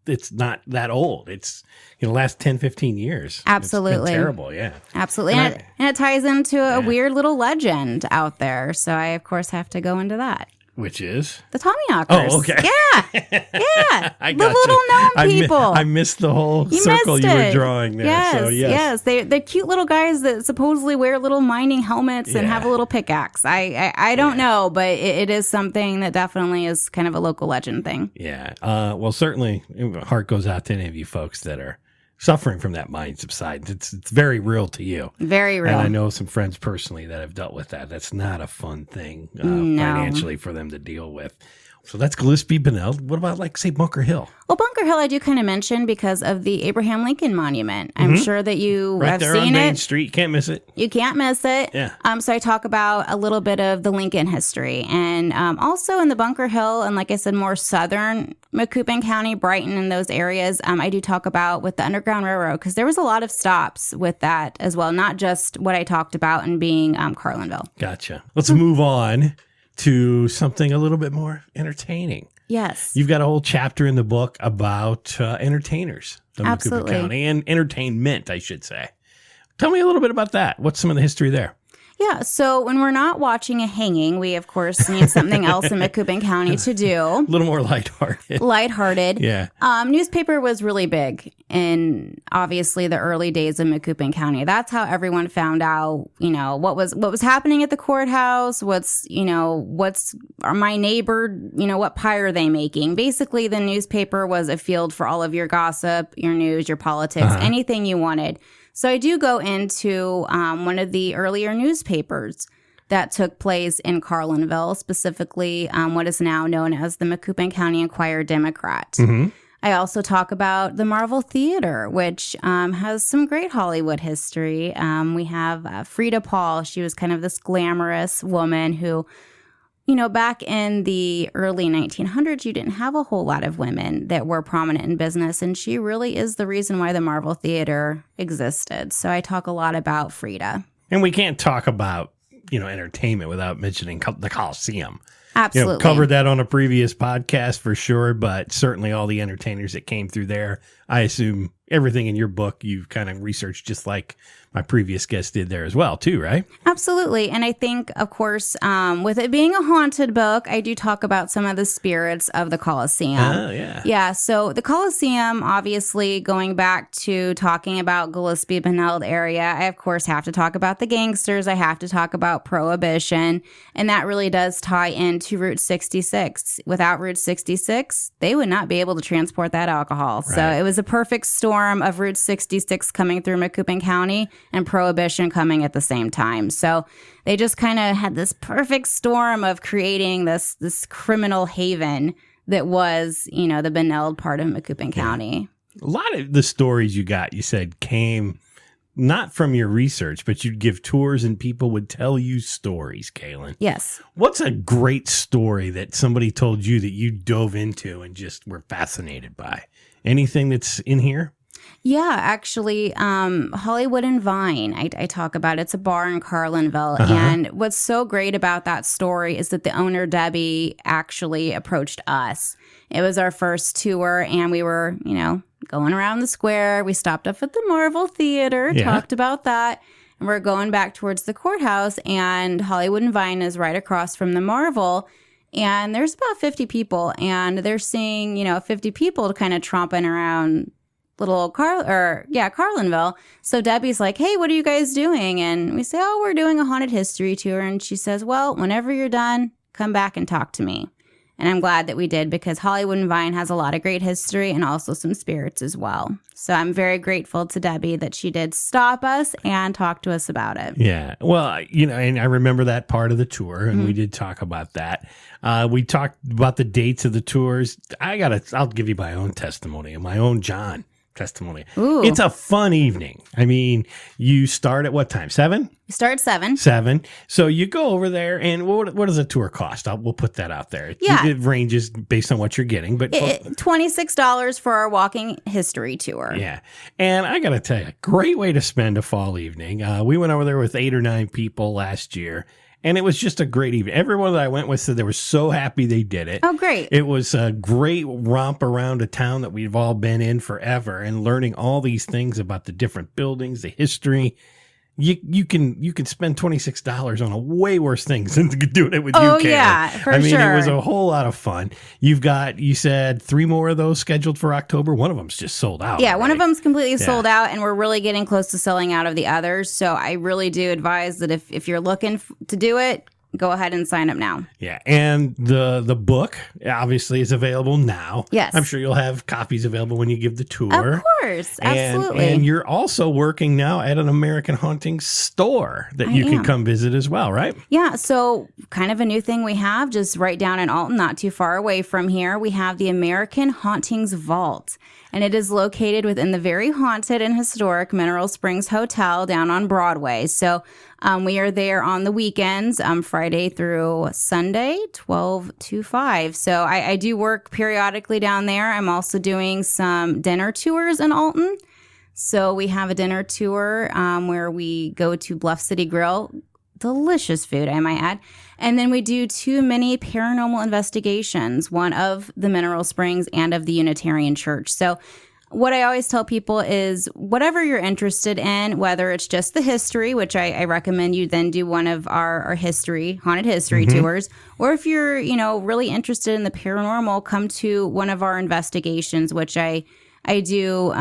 that old. It's last 10, 15 years. Absolutely. It's been terrible, yeah. Absolutely. And it ties into a weird little legend out there. So I, of course, have to go into that. Which is? The Tommyknockers. Oh, okay. Yeah. Yeah. I the got little you. gnome people. I missed the whole circle you were drawing there. Yes, so, yes. They're cute little guys that supposedly wear little mining helmets and have a little pickaxe. I don't know, but it is something that definitely is kind of a local legend thing. Yeah. Well, certainly, heart goes out to any of you folks that are suffering from that mine subsidence. It's very real to you. Very real. And I know some friends personally that have dealt with that. That's not a fun thing financially for them to deal with. So that's Gillespie, Beneld. What about, say, Bunker Hill? Well, Bunker Hill I do kind of mention because of the Abraham Lincoln Monument. I'm sure that you have there seen on Main it. Street. You can't miss it. You can't miss it. Yeah. So I talk about a little bit of the Lincoln history. And also in the Bunker Hill and, like I said, more southern Macoupin County, Brighton, and those areas, I do talk about with the Underground Railroad because there was a lot of stops with that as well, not just what I talked about in being Carlinville. Gotcha. Let's move on to something a little bit more entertaining. Yes. You've got a whole chapter in the book about entertainers of Macoupin County and entertainment, I should say. Tell me a little bit about that. What's some of the history there? Yeah, so when we're not watching a hanging, we, of course, need something else in Macoupin County to do. A little more lighthearted. Lighthearted. Yeah. Newspaper was really big in, obviously, the early days of Macoupin County. That's how everyone found out, what was happening at the courthouse, what's my neighbor, what pie are they making? Basically, the newspaper was a field for all of your gossip, your news, your politics, anything you wanted. So I do go into one of the earlier newspapers that took place in Carlinville, specifically what is now known as the Macoupin County Enquirer Democrat. Mm-hmm. I also talk about the Marvel Theater, which has some great Hollywood history. We have Frida Paul. She was kind of this glamorous woman who, back in the early 1900s, you didn't have a whole lot of women that were prominent in business, and she really is the reason why the Marvel Theater existed. So I talk a lot about Frida. And we can't talk about, entertainment without mentioning the Coliseum. Absolutely. Covered that on a previous podcast for sure, but certainly all the entertainers that came through there, I assume everything in your book you've kind of researched just like my previous guest did there as well, too, right? Absolutely. And I think, of course, with it being a haunted book, I do talk about some of the spirits of the Coliseum. Oh, yeah. Yeah. So the Coliseum, obviously, going back to talking about Gillespie Beneld area, I, of course, have to talk about the gangsters. I have to talk about Prohibition. And that really does tie into Route 66. Without Route 66, they would not be able to transport that alcohol. Right. So it was a perfect storm of Route 66 coming through Macoupin County and Prohibition coming at the same time. So they just kind of had this perfect storm of creating this criminal haven that was, the Beneld part of Macoupin County. A lot of the stories you said, came not from your research, but you'd give tours and people would tell you stories, Kaylan. Yes. What's a great story that somebody told you that you dove into and just were fascinated by? Anything that's in here? Yeah, actually, Hollywood and Vine, I talk about. It's a bar in Carlinville. And what's so great about that story is that the owner, Debbie, actually approached us. It was our first tour, and we were, going around the square. We stopped up at the Marvel Theater, talked about that. And we're going back towards the courthouse, and Hollywood and Vine is right across from the Marvel. And there's about 50 people, and they're seeing, 50 people kind of tromping around little Carlinville. So Debbie's like, hey, what are you guys doing? And we say, oh, we're doing a haunted history tour. And she says, well, whenever you're done, come back and talk to me. And I'm glad that we did, because Hollywood and Vine has a lot of great history and also some spirits as well. So I'm very grateful to Debbie that she did stop us and talk to us about it. Yeah. Well, and I remember that part of the tour, and we did talk about that. We talked about the dates of the tours. I'll give you my own testimony and my own John testimony. Ooh. It's a fun evening. I mean, you start at what time? 7? We start at 7. 7. So you go over there, and what does a tour cost? We'll put that out there. Yeah. It ranges based on what you're getting, but $26 for our walking history tour. Yeah. And I got to tell you, great way to spend a fall evening. We went over there with 8 or 9 people last year, and it was just a great evening. Everyone that I went with said they were so happy they did it. Oh, great. It was a great romp around a town that we've all been in forever, and learning all these things about the different buildings, the history. You can spend $26 on a way worse things than doing it with you, Kaylan. Yeah, for sure. It was a whole lot of fun. You said 3 more of those scheduled for October. One of them's just sold out. Yeah, right? one of them's completely sold out, and we're really getting close to selling out of the others. So I really do advise that if you're looking to do it, go ahead and sign up now. Yeah, and the book obviously is available now. Yes. I'm sure you'll have copies available when you give the tour. Of course, absolutely. And you're also working now at an American Haunting store that you can come visit as well, right? Yeah, so kind of a new thing we have just right down in Alton, not too far away from here. We have the American Hauntings Vault, and it is located within the very haunted and historic Mineral Springs Hotel down on Broadway. So we are there on the weekends, Friday through Sunday, 12 to 5. So I do work periodically down there. I'm also doing some dinner tours in Alton. So we have a dinner tour where we go to Bluff City Grill. Delicious food, I might add. And then we do 2 mini paranormal investigations, one of the Mineral Springs and of the Unitarian Church. So what I always tell people is whatever you're interested in, whether it's just the history, which I recommend you then do one of our haunted history tours, or if you're, really interested in the paranormal, come to one of our investigations, which I do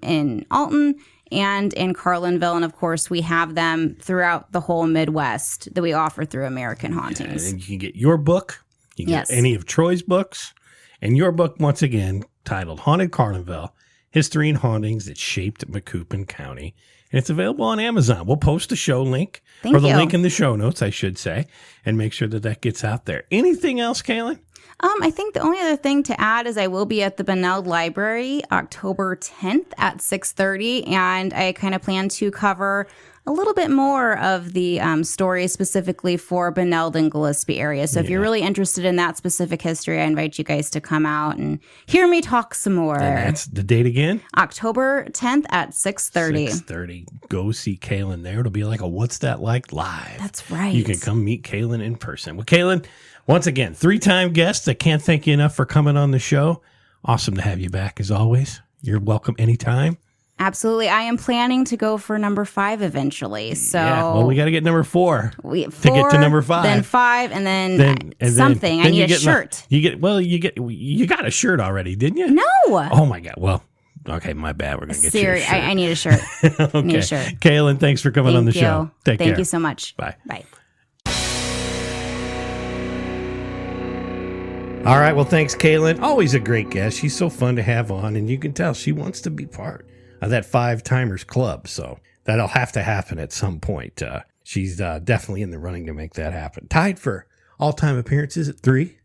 in Alton and in Carlinville. And of course, we have them throughout the whole Midwest that we offer through American Hauntings. And you can get your book, you can get any of Troy's books, and your book, once again, titled Haunted Carlinville, History and Hauntings That Shaped Macoupin County. And it's available on Amazon. We'll post the show link, the link in the show notes, I should say, and make sure that gets out there. Anything else, Kaylan? I think the only other thing to add is I will be at the Beneld Library October 10th at 6:30, and I kind of plan to cover a little bit more of the stories specifically for Beneld and Gillespie area. So if you're really interested in that specific history, I invite you guys to come out and hear me talk some more. And that's the date again? October 10th at 6:30. 6:30. Go see Kaylan there. It'll be like a What's That Like live. That's right. You can come meet Kaylan in person. Well, Kaylan, once again, 3-time guest. I can't thank you enough for coming on the show. Awesome to have you back as always. You're welcome anytime. Absolutely. I am planning to go for number 5 eventually. So well, we got to get number 4 to get to number 5. Then 5, and then something. I need a shirt. You got a shirt already, didn't you? No. Oh my God. Well, okay, my bad. We're gonna get you a shirt. I need a shirt. Okay. I need a shirt. Kaylan, thanks for coming on the show. Take care. Thank you so much. Bye. Bye. All right. Well, thanks, Kaylan. Always a great guest. She's so fun to have on, and you can tell she wants to be part of that 5-timers club. So that'll have to happen at some point. She's definitely in the running to make that happen. Tied for all-time appearances at 3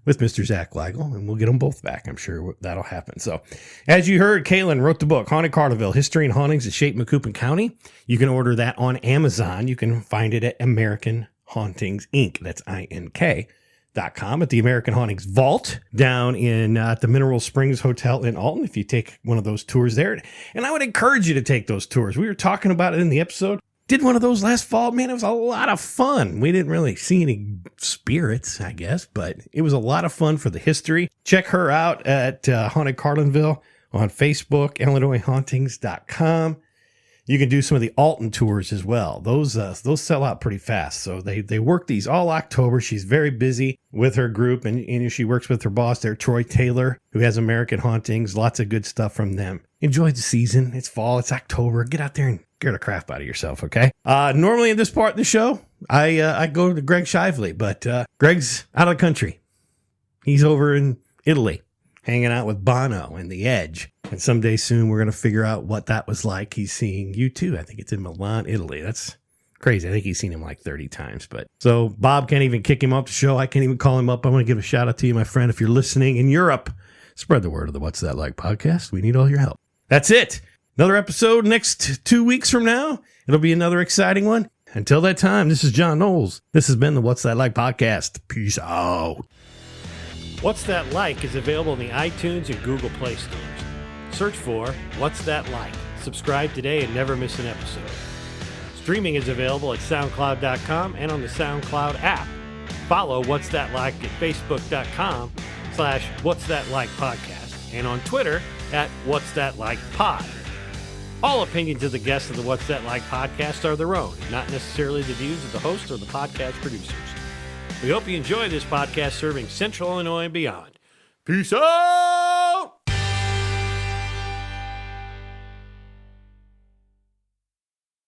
with Mr. Zach Weigel, and we'll get them both back. I'm sure that'll happen. So as you heard, Kaylan wrote the book, Haunted Carlinville, History and Hauntings That Shaped Macoupin County. You can order that on Amazon. You can find it at American Hauntings Inc. That's INK. at the American Hauntings Vault down in at the Mineral Springs Hotel in Alton if you take one of those tours there. And I would encourage you to take those tours. We were talking about it in the episode. Did one of those last fall. Man, it was a lot of fun. We didn't really see any spirits, I guess, but it was a lot of fun for the history. Check her out at Haunted Carlinville on Facebook, IllinoisHauntings.com. You can do some of the Alton tours as well. Those sell out pretty fast. So they work these all October. She's very busy with her group, and she works with her boss there, Troy Taylor, who has American Hauntings. Lots of good stuff from them. Enjoy the season. It's fall. It's October. Get out there and scare the crap out of yourself, okay? Normally in this part of the show, I go to Greg Shively, but Greg's out of the country. He's over in Italy, hanging out with Bono and The Edge. And someday soon, we're going to figure out what that was like. He's seeing U2. I think it's in Milan, Italy. That's crazy. I think he's seen him like 30 times. But so Bob can't even kick him off the show. I can't even call him up. I want to give a shout out to you, my friend. If you're listening in Europe, spread the word of the What's That Like podcast. We need all your help. That's it. Another episode next 2 weeks from now. It'll be another exciting one. Until that time, this is John Knowles. This has been the What's That Like podcast. Peace out. What's That Like is available in the iTunes and Google Play stores. Search for What's That Like. Subscribe today and never miss an episode. Streaming is available at SoundCloud.com and on the SoundCloud app. Follow What's That Like at Facebook.com/What's That Like podcast and on Twitter at What's That Like Pod. All opinions of the guests of the What's That Like podcast are their own, not necessarily the views of the host or the podcast producers. We hope you enjoy this podcast serving Central Illinois and beyond. Peace out!